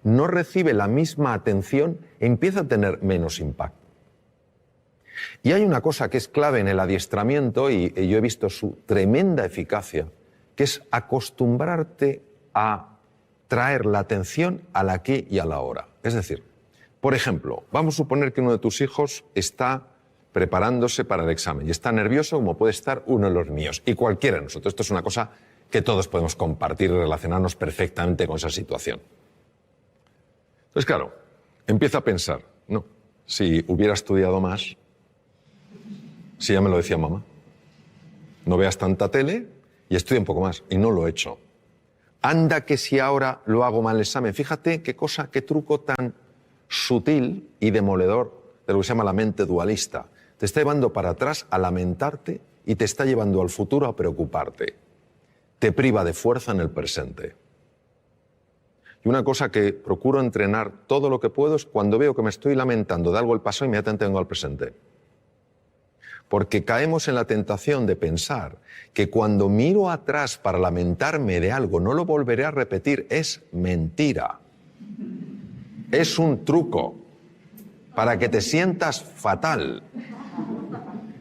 no recibe la misma atención, empieza a tener menos impacto. Y hay una cosa que es clave en el adiestramiento, y yo he visto su tremenda eficacia, que es acostumbrarte a traer la atención al aquí y a la ahora. Es decir, por ejemplo, vamos a suponer que uno de tus hijos está preparándose para el examen y está nervioso como puede estar uno de los míos y cualquiera de nosotros. Esto es una cosa que todos podemos compartir y relacionarnos perfectamente con esa situación. Entonces, claro, empieza a pensar, no, si hubiera estudiado más, si ya me lo decía mamá, no veas tanta tele y estudia un poco más, y no lo he hecho. Anda que si ahora lo hago mal el examen, fíjate qué cosa, qué truco tan sutil y demoledor de lo que se llama la mente dualista. Te está llevando para atrás a lamentarte y te está llevando al futuro a preocuparte. Te priva de fuerza en el presente. Y una cosa que procuro entrenar todo lo que puedo es cuando veo que me estoy lamentando de algo del pasado, inmediatamente vengo al presente. Porque caemos en la tentación de pensar que cuando miro atrás para lamentarme de algo no lo volveré a repetir. Es mentira. Es un truco para que te sientas fatal.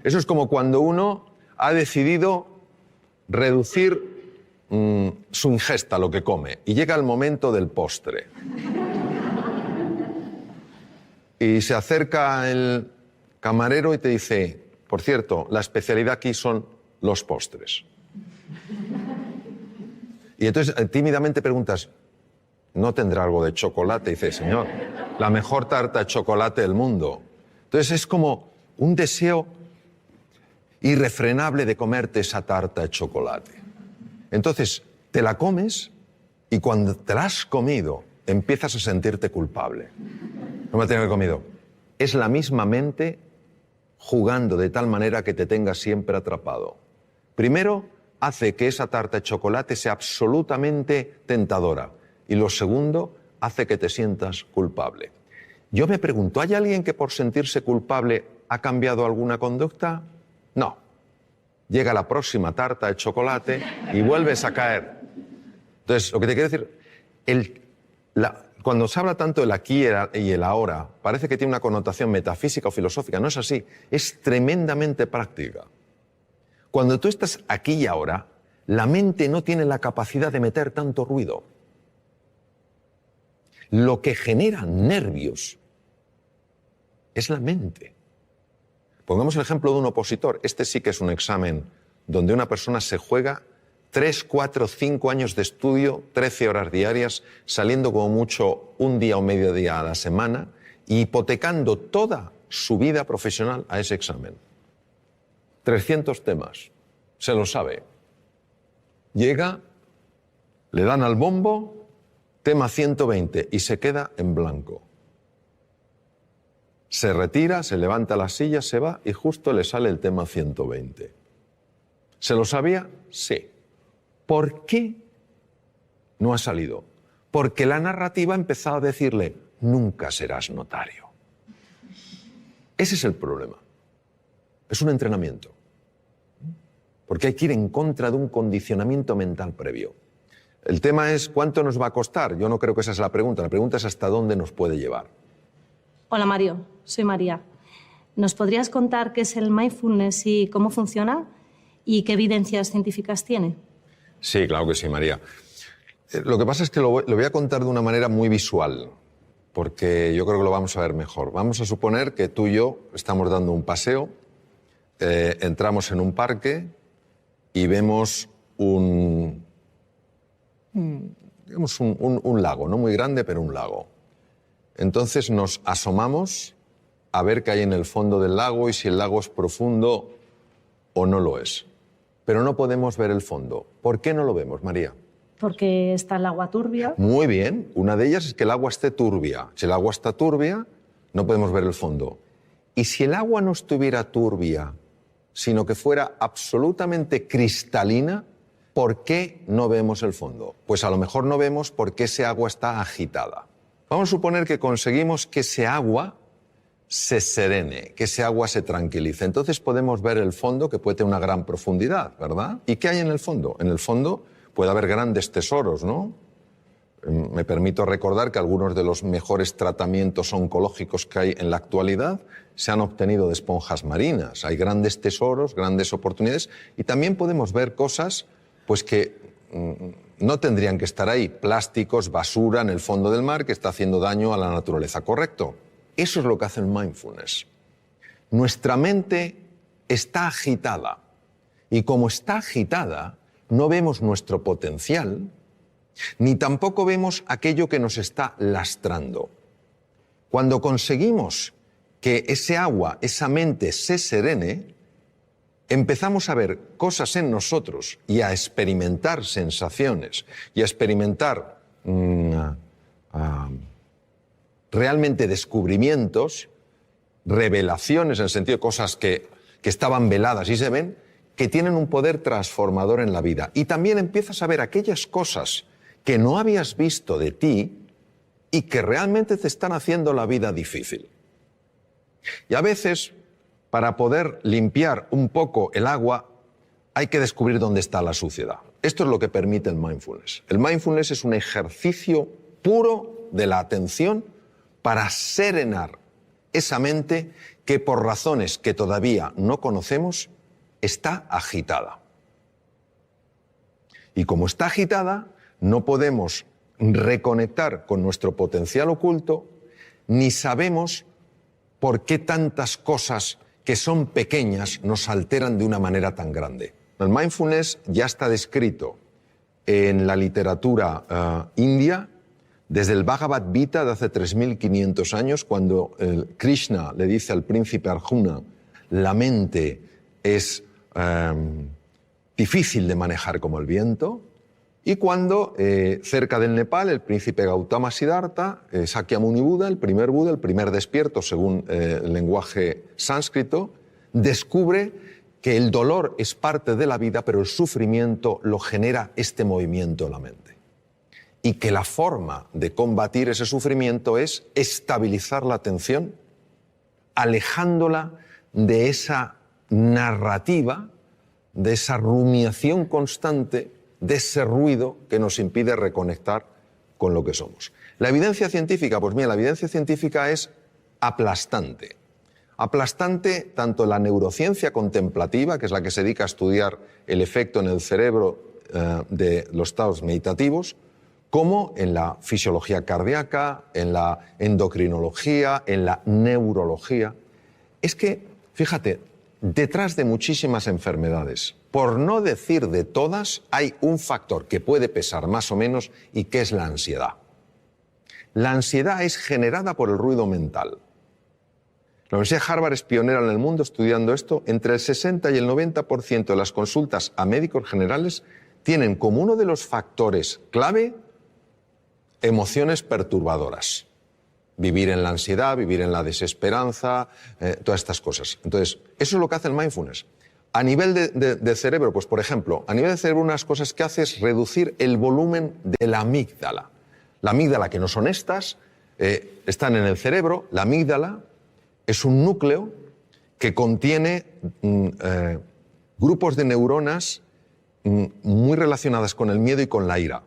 Eso es como cuando uno ha decidido reducir su ingesta, lo que come, y llega el momento del postre. Y se acerca el camarero y te dice, por cierto, la especialidad aquí son los postres. Y entonces tímidamente preguntas, ¿no tendrá algo de chocolate? Y dice, señor, la mejor tarta de chocolate del mundo. Entonces es como un deseo irrefrenable de comerte esa tarta de chocolate. Entonces te la comes y cuando te la has comido empiezas a sentirte culpable. No me la tengo que haber comido. Es la misma mente jugando de tal manera que te tenga siempre atrapado. Primero, hace que esa tarta de chocolate sea absolutamente tentadora. Y lo segundo, hace que te sientas culpable. Yo me pregunto, ¿hay alguien que por sentirse culpable ha cambiado alguna conducta? No. Llega la próxima tarta de chocolate y vuelves a caer. Entonces, lo que te quiero decir, cuando se habla tanto del aquí y el ahora, parece que tiene una connotación metafísica o filosófica. No es así, es tremendamente práctica. Cuando tú estás aquí y ahora, la mente no tiene la capacidad de meter tanto ruido. Lo que genera nervios es la mente. Pongamos el ejemplo de un opositor. Este sí que es un examen donde una persona se juega 3, 4, 5 años de estudio, 13 horas diarias, saliendo como mucho un día o medio día a la semana y hipotecando toda su vida profesional a ese examen. 300 temas, se lo sabe. Llega, le dan al bombo, tema 120 y se queda en blanco. Se retira, se levanta la silla, se va y justo le sale el tema 120. ¿Se lo sabía? Sí. ¿Por qué no ha salido? Porque la narrativa ha empezado a decirle, nunca serás notario. Ese es el problema. Es un entrenamiento. Porque hay que ir en contra de un condicionamiento mental previo. El tema es, ¿cuánto nos va a costar? Yo no creo que esa es la pregunta. La pregunta es hasta dónde nos puede llevar. Hola Mario, soy María. ¿Nos podrías contar qué es el mindfulness y cómo funciona y qué evidencias científicas tiene? Sí, claro que sí, María. Lo que pasa es que lo voy a contar de una manera muy visual, porque yo creo que lo vamos a ver mejor. Vamos a suponer que tú y yo estamos dando un paseo, entramos en un parque y vemos un lago, no muy grande, pero un lago. Entonces nos asomamos a ver qué hay en el fondo del lago y si el lago es profundo o no lo es. Pero no podemos ver el fondo. ¿Por qué no lo vemos, María? Porque está el agua turbia. Muy bien. Una de ellas es que el agua esté turbia. Si el agua está turbia, no podemos ver el fondo. Y si el agua no estuviera turbia, sino que fuera absolutamente cristalina, ¿por qué no vemos el fondo? Pues a lo mejor no vemos porque ese agua está agitada. Vamos a suponer que conseguimos que ese agua se serene, que ese agua se tranquilice. Entonces podemos ver el fondo, que puede tener una gran profundidad, ¿verdad? ¿Y qué hay en el fondo? En el fondo puede haber grandes tesoros, ¿no? Me permito recordar que algunos de los mejores tratamientos oncológicos que hay en la actualidad se han obtenido de esponjas marinas. Hay grandes tesoros, grandes oportunidades y también podemos ver cosas pues que no tendrían que estar ahí. Plásticos, basura en el fondo del mar que está haciendo daño a la naturaleza, ¿correcto? Eso es lo que hace el mindfulness. Nuestra mente está agitada y como está agitada no vemos nuestro potencial ni tampoco vemos aquello que nos está lastrando. Cuando conseguimos que ese agua, esa mente se serene, empezamos a ver cosas en nosotros y a experimentar sensaciones y a experimentar realmente descubrimientos, revelaciones en el sentido de cosas que estaban veladas y se ven, que tienen un poder transformador en la vida. Y también empiezas a ver aquellas cosas que no habías visto de ti y que realmente te están haciendo la vida difícil. Y a veces, para poder limpiar un poco el agua, hay que descubrir dónde está la suciedad. Esto es lo que permite el mindfulness. El mindfulness es un ejercicio puro de la atención para serenar esa mente que por razones que todavía no conocemos está agitada. Y como está agitada, no podemos reconectar con nuestro potencial oculto, ni sabemos por qué tantas cosas que son pequeñas nos alteran de una manera tan grande. El mindfulness ya está descrito en la literatura india desde el Bhagavad Gita de hace 3.500 años, cuando Krishna le dice al príncipe Arjuna, la mente es difícil de manejar como el viento, y cuando cerca del Nepal el príncipe Gautama Siddhartha, Sakyamuni Buda, el primer despierto según el lenguaje sánscrito, descubre que el dolor es parte de la vida, pero el sufrimiento lo genera este movimiento en la mente. Y que la forma de combatir ese sufrimiento es estabilizar la atención, alejándola de esa narrativa, de esa rumiación constante, de ese ruido que nos impide reconectar con lo que somos. La evidencia científica, pues mira, la evidencia científica es aplastante. Aplastante tanto en la neurociencia contemplativa, que es la que se dedica a estudiar el efecto en el cerebro de los estados meditativos, como en la fisiología cardíaca, en la endocrinología, en la neurología. Es que, fíjate, detrás de muchísimas enfermedades, por no decir de todas, hay un factor que puede pesar más o menos y que es la ansiedad. La ansiedad es generada por el ruido mental. La Universidad de Harvard es pionera en el mundo estudiando esto. Entre el 60 y el 90% de las consultas a médicos generales tienen como uno de los factores clave emociones perturbadoras. Vivir en la ansiedad, vivir en la desesperanza, todas estas cosas. Entonces, eso es lo que hace el mindfulness. A nivel de cerebro, pues por ejemplo, a nivel de cerebro unas cosas que hace es reducir el volumen de la amígdala. La amígdala, que no son estas, están en el cerebro. La amígdala es un núcleo que contiene grupos de neuronas muy relacionadas con el miedo y con la ira.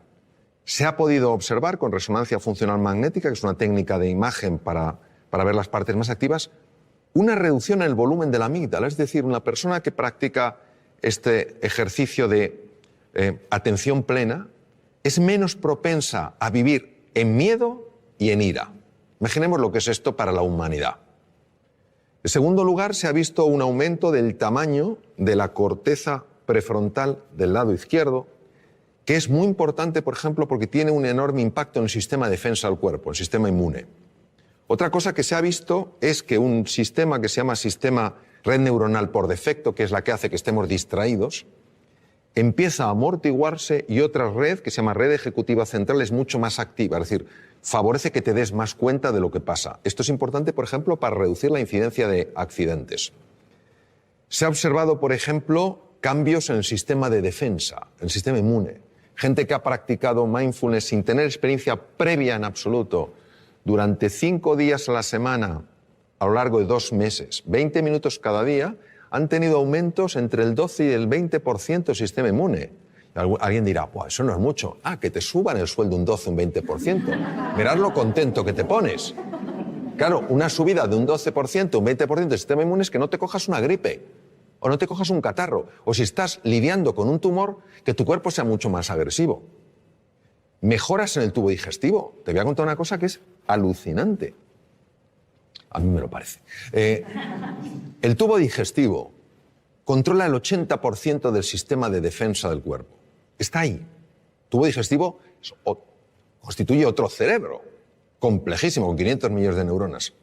Se ha podido observar con resonancia funcional magnética, que es una técnica de imagen para ver las partes más activas, una reducción en el volumen de la amígdala. Es decir, una persona que practica este ejercicio de atención plena es menos propensa a vivir en miedo y en ira. Imaginemos lo que es esto para la humanidad. En segundo lugar, se ha visto un aumento del tamaño de la corteza prefrontal del lado izquierdo, que es muy importante, por ejemplo, porque tiene un enorme impacto en el sistema de defensa del cuerpo, el sistema inmune. Otra cosa que se ha visto es que un sistema que se llama sistema red neuronal por defecto, que es la que hace que estemos distraídos, empieza a amortiguarse y otra red, que se llama red ejecutiva central, es mucho más activa, es decir, favorece que te des más cuenta de lo que pasa. Esto es importante, por ejemplo, para reducir la incidencia de accidentes. Se ha observado, por ejemplo, cambios en el sistema de defensa, en el sistema inmune. Gente que ha practicado mindfulness sin tener experiencia previa en absoluto, durante 5 días a la semana, a lo largo de 2 meses, 20 minutos cada día, han tenido aumentos entre el 12 y el 20% del sistema inmune. Alguien dirá, pues eso no es mucho. Ah, que te suban el sueldo un 12, un 20%. Mirad lo contento que te pones. Claro, una subida de un 12%, un 20% del sistema inmune es que no te cojas una gripe, o no te cojas un catarro, o si estás lidiando con un tumor, que tu cuerpo sea mucho más agresivo. Mejoras en el tubo digestivo. Te voy a contar una cosa que es alucinante. A mí me lo parece. El tubo digestivo controla el 80% del sistema de defensa del cuerpo. Está ahí. El tubo digestivo constituye otro cerebro, complejísimo, con 500 millones de neuronas.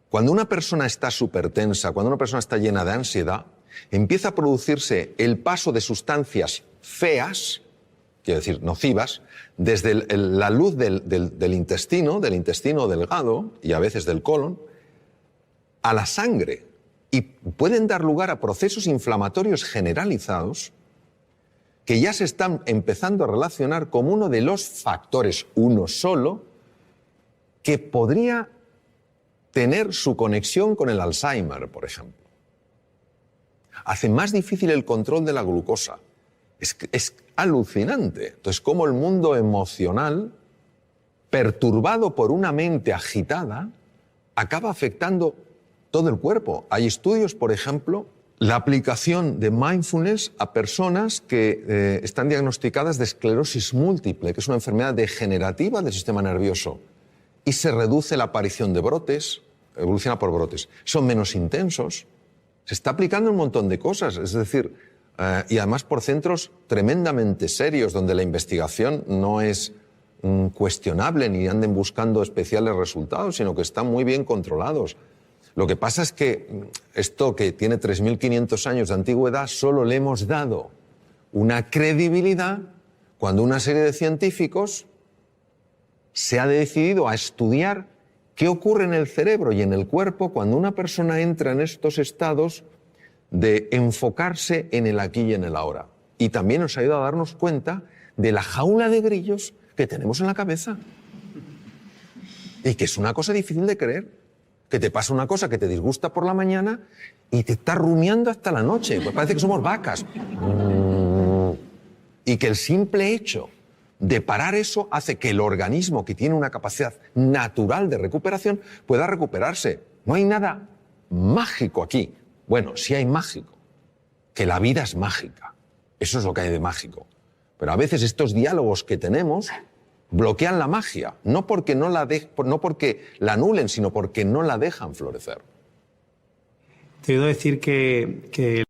Cuando una persona está súper-tensa, cuando una persona está llena de ansiedad, empieza a producirse el paso de sustancias feas, quiero decir, nocivas, desde la luz del intestino delgado y a veces del colon, a la sangre. Y pueden dar lugar a procesos inflamatorios generalizados que ya se están empezando a relacionar como uno de los factores, uno solo, que podría tener su conexión con el Alzheimer, por ejemplo. Hace más difícil el control de la glucosa. Es alucinante. Entonces, cómo el mundo emocional, perturbado por una mente agitada, acaba afectando todo el cuerpo. Hay estudios, por ejemplo, la aplicación de mindfulness a personas que están diagnosticadas de esclerosis múltiple, que es una enfermedad degenerativa del sistema nervioso, y se reduce la aparición de brotes, evoluciona por brotes, son menos intensos. Se está aplicando un montón de cosas, es decir, y además por centros tremendamente serios, donde la investigación no es cuestionable ni anden buscando especiales resultados, sino que están muy bien controlados. Lo que pasa es que esto, que tiene 3.500 años de antigüedad, solo le hemos dado una credibilidad cuando una serie de científicos se ha decidido a estudiar qué ocurre en el cerebro y en el cuerpo cuando una persona entra en estos estados de enfocarse en el aquí y en el ahora. Y también nos ayuda a darnos cuenta de la jaula de grillos que tenemos en la cabeza. Y que es una cosa difícil de creer. Que te pasa una cosa que te disgusta por la mañana y te está rumiando hasta la noche. Pues parece que somos vacas. Y que el simple hecho de parar eso hace que el organismo, que tiene una capacidad natural de recuperación, pueda recuperarse. No hay nada mágico aquí. Bueno, sí hay mágico. Que la vida es mágica. Eso es lo que hay de mágico. Pero a veces estos diálogos que tenemos bloquean la magia, no porque no porque la anulen, sino porque no la dejan florecer. Te he oído decir que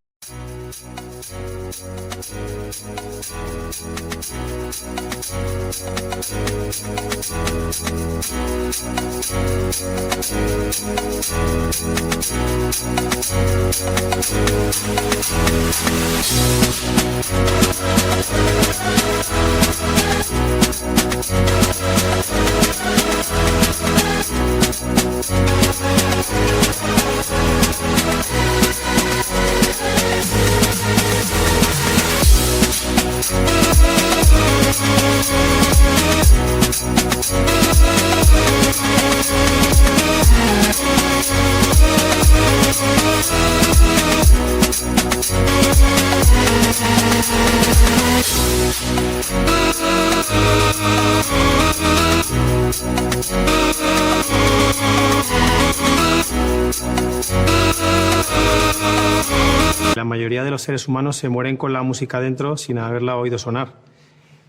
la mayoría de los seres humanos se mueren con la música dentro sin haberla oído sonar.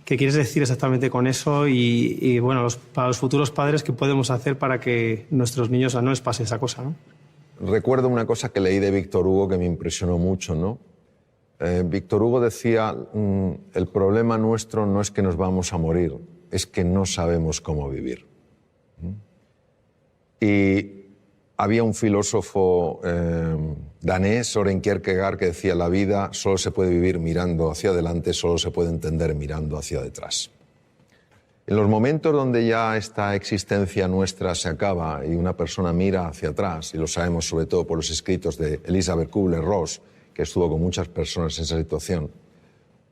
¿Qué quieres decir exactamente con eso? Y bueno, para los futuros padres, ¿qué podemos hacer para que nuestros niños no les pase esa cosa, ¿no? Recuerdo una cosa que leí de Víctor Hugo que me impresionó mucho, ¿no? Víctor Hugo decía, el problema nuestro no es que nos vamos a morir, es que no sabemos cómo vivir. Y había un filósofo danés, Søren Kierkegaard, que decía, la vida solo se puede vivir mirando hacia adelante, solo se puede entender mirando hacia detrás. En los momentos donde ya esta existencia nuestra se acaba y una persona mira hacia atrás, y lo sabemos sobre todo por los escritos de Elisabeth Kubler-Ross, que estuvo con muchas personas en esa situación,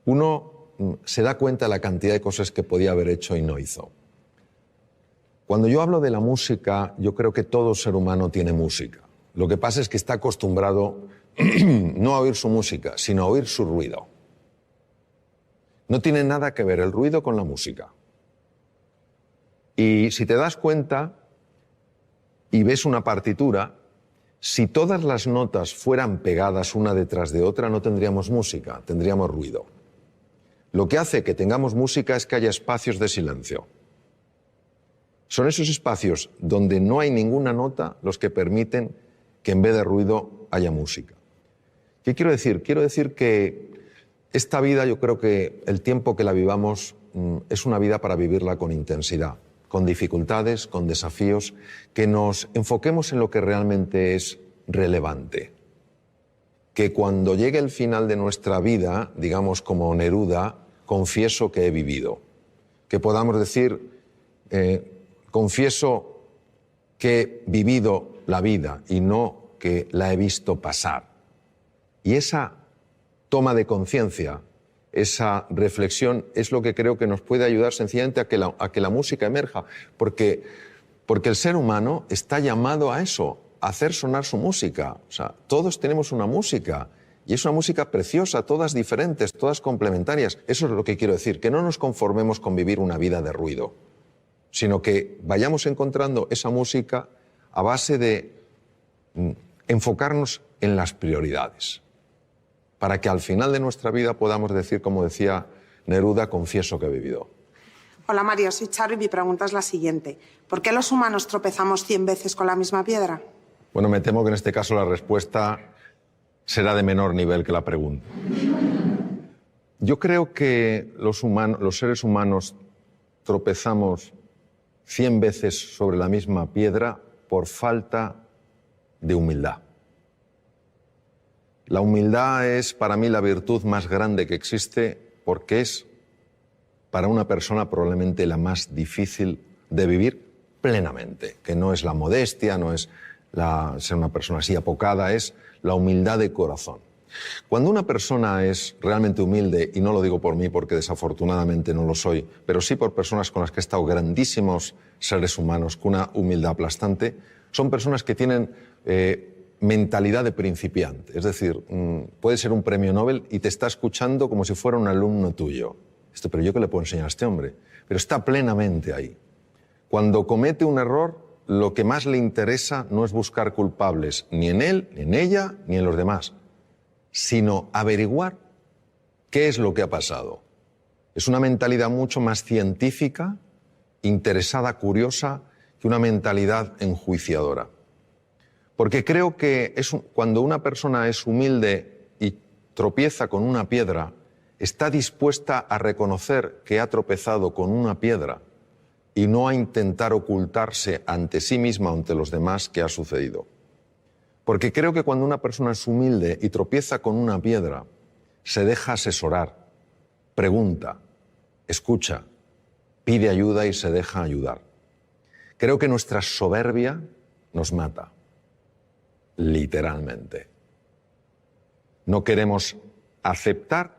uno se da cuenta de la cantidad de cosas que podía haber hecho y no hizo. Cuando yo hablo de la música, yo creo que todo ser humano tiene música. Lo que pasa es que está acostumbrado no a oír su música, sino a oír su ruido. No tiene nada que ver el ruido con la música. Y si te das cuenta y ves una partitura, si todas las notas fueran pegadas una detrás de otra, no tendríamos música, tendríamos ruido. Lo que hace que tengamos música es que haya espacios de silencio. Son esos espacios donde no hay ninguna nota los que permiten que en vez de ruido haya música. ¿Qué quiero decir? Quiero decir que esta vida, yo creo que el tiempo que la vivamos es una vida para vivirla con intensidad, con dificultades, con desafíos, que nos enfoquemos en lo que realmente es relevante. Que cuando llegue el final de nuestra vida, digamos como Neruda, confieso que he vivido. Que podamos decir, confieso que he vivido la vida y no que la he visto pasar. Y esa toma de conciencia, esa reflexión es lo que creo que nos puede ayudar sencillamente a que la música emerja, porque el ser humano está llamado a eso, a hacer sonar su música. O sea, todos tenemos una música y es una música preciosa, todas diferentes, todas complementarias. Eso es lo que quiero decir, que no nos conformemos con vivir una vida de ruido, sino que vayamos encontrando esa música a base de enfocarnos en las prioridades, para que al final de nuestra vida podamos decir, como decía Neruda, confieso que he vivido. Hola Mario, soy Charo y mi pregunta es la siguiente. ¿Por qué los humanos tropezamos 100 veces con la misma piedra? Bueno, me temo que en este caso la respuesta será de menor nivel que la pregunta. Yo creo que los seres humanos tropezamos 100 veces sobre la misma piedra por falta de humildad. La humildad es para mí la virtud más grande que existe porque es para una persona probablemente la más difícil de vivir plenamente, que no es la modestia, no es ser una persona así apocada, es la humildad de corazón. Cuando una persona es realmente humilde, y no lo digo por mí porque desafortunadamente no lo soy, pero sí por personas con las que he estado, grandísimos seres humanos con una humildad aplastante, son personas que tienen mentalidad de principiante. Es decir, puede ser un premio Nobel y te está escuchando como si fuera un alumno tuyo. Pero ¿yo qué le puedo enseñar a este hombre? Pero está plenamente ahí. Cuando comete un error, lo que más le interesa no es buscar culpables ni en él, ni en ella, ni en los demás, sino averiguar qué es lo que ha pasado. Es una mentalidad mucho más científica, interesada, curiosa, que una mentalidad enjuiciadora. Porque creo que cuando una persona es humilde y tropieza con una piedra, está dispuesta a reconocer que ha tropezado con una piedra y no a intentar ocultarse ante sí misma o ante los demás qué ha sucedido. Porque creo que cuando una persona es humilde y tropieza con una piedra, se deja asesorar, pregunta, escucha, pide ayuda y se deja ayudar. Creo que nuestra soberbia nos mata, literalmente. No queremos aceptar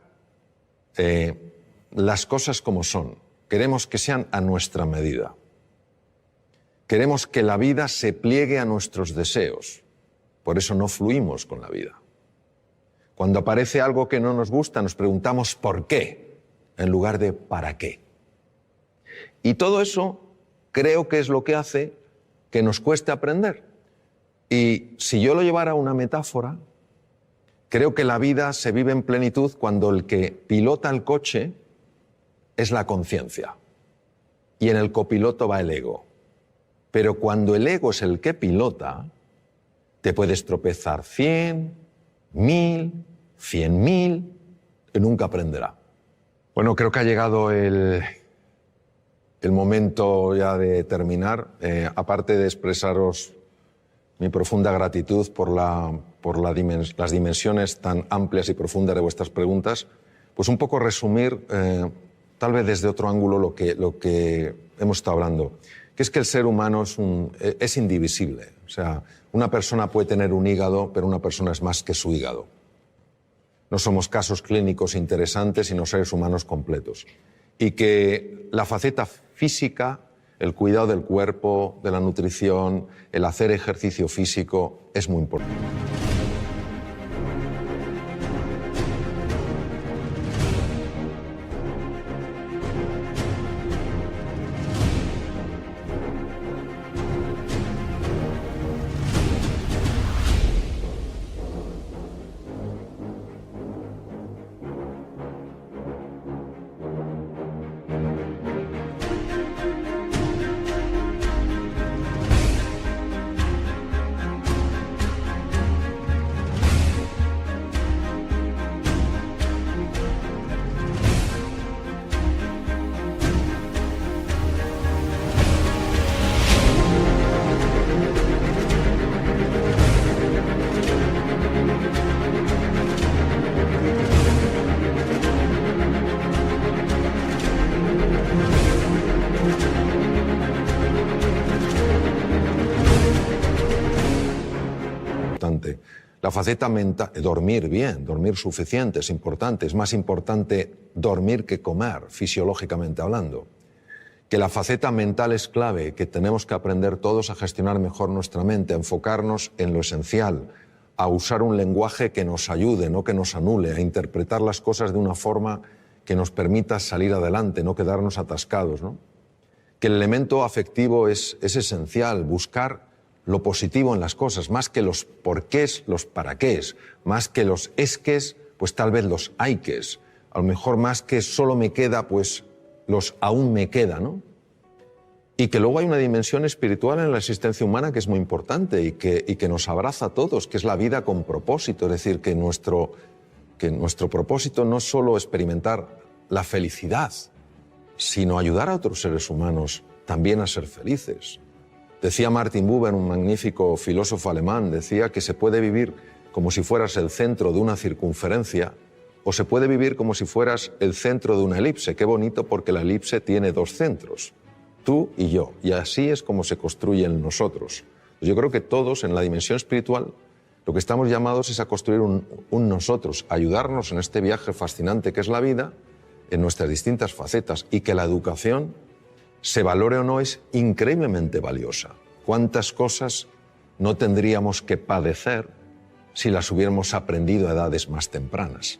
las cosas como son. Queremos que sean a nuestra medida. Queremos que la vida se pliegue a nuestros deseos. Por eso no fluimos con la vida. Cuando aparece algo que no nos gusta, nos preguntamos ¿por qué? En lugar de ¿para qué? Y todo eso creo que es lo que hace que nos cueste aprender. Y si yo lo llevara a una metáfora, creo que la vida se vive en plenitud cuando el que pilota el coche es la conciencia y en el copiloto va el ego. Pero cuando el ego es el que pilota, te puedes tropezar 100, 1000, 100.000 y nunca aprenderá. Bueno, creo que ha llegado el momento ya de terminar. Aparte de expresaros mi profunda gratitud por las dimensiones tan amplias y profundas de vuestras preguntas, pues un poco resumir, tal vez desde otro ángulo, lo que hemos estado hablando, que es que el ser humano es indivisible. O sea, una persona puede tener un hígado, pero una persona es más que su hígado. No somos casos clínicos interesantes, sino seres humanos completos. Y que la faceta física, el cuidado del cuerpo, de la nutrición, el hacer ejercicio físico, es muy importante. La faceta mental, dormir bien, dormir suficiente, es importante. Es más importante dormir que comer, fisiológicamente hablando. Que la faceta mental es clave, que tenemos que aprender todos a gestionar mejor nuestra mente, a enfocarnos en lo esencial, a usar un lenguaje que nos ayude, no que nos anule, a interpretar las cosas de una forma que nos permita salir adelante, no quedarnos atascados, ¿no? Que el elemento afectivo es esencial, buscar lo positivo en las cosas, más que los porqués, los paraqués, más que los esques, pues tal vez los hayques, a lo mejor más que solo me queda, pues los aún me queda, ¿no? Y que luego hay una dimensión espiritual en la existencia humana que es muy importante y que nos abraza a todos, que es la vida con propósito, es decir, que nuestro propósito no es solo experimentar la felicidad, sino ayudar a otros seres humanos también a ser felices. Decía Martin Buber, un magnífico filósofo alemán, decía que se puede vivir como si fueras el centro de una circunferencia o se puede vivir como si fueras el centro de una elipse. Qué bonito, porque la elipse tiene dos centros, tú y yo, y así es como se construyen nosotros. Yo creo que todos en la dimensión espiritual Lo que estamos llamados es a construir un nosotros, a ayudarnos en este viaje fascinante que es la vida, en nuestras distintas facetas, y que la educación, se valore o no, es increíblemente valiosa. ¿Cuántas cosas no tendríamos que padecer si las hubiéramos aprendido a edades más tempranas?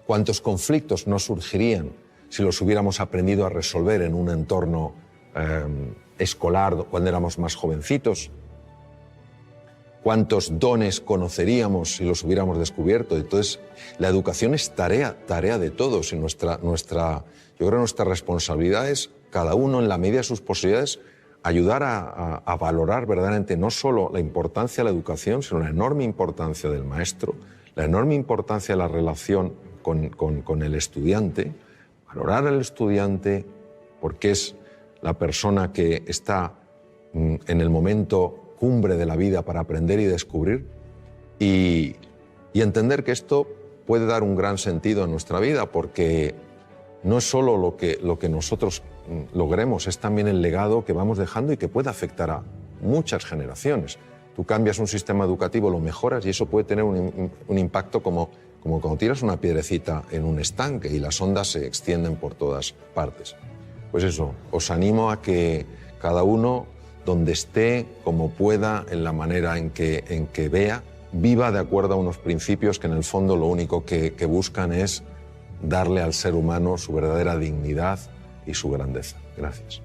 ¿Cuántos conflictos no surgirían si los hubiéramos aprendido a resolver en un entorno escolar cuando éramos más jovencitos? ¿Cuántos dones conoceríamos si los hubiéramos descubierto? Entonces, la educación es tarea de todos y yo creo que nuestra responsabilidad es, cada uno en la medida de sus posibilidades, ayudar a valorar verdaderamente no solo la importancia de la educación, sino la enorme importancia del maestro, la enorme importancia de la relación con el estudiante, valorar al estudiante porque es la persona que está en el momento cumbre de la vida para aprender y descubrir, y entender que esto puede dar un gran sentido a nuestra vida, porque no es solo lo que nosotros logremos, es también el legado que vamos dejando y que puede afectar a muchas generaciones. Tú cambias un sistema educativo, lo mejoras y eso puede tener un impacto como cuando tiras una piedrecita en un estanque y las ondas se extienden por todas partes. Pues eso, os animo a que cada uno, donde esté, como pueda, en la manera en que vea, viva de acuerdo a unos principios que en el fondo lo único que buscan es darle al ser humano su verdadera dignidad y su grandeza. Gracias.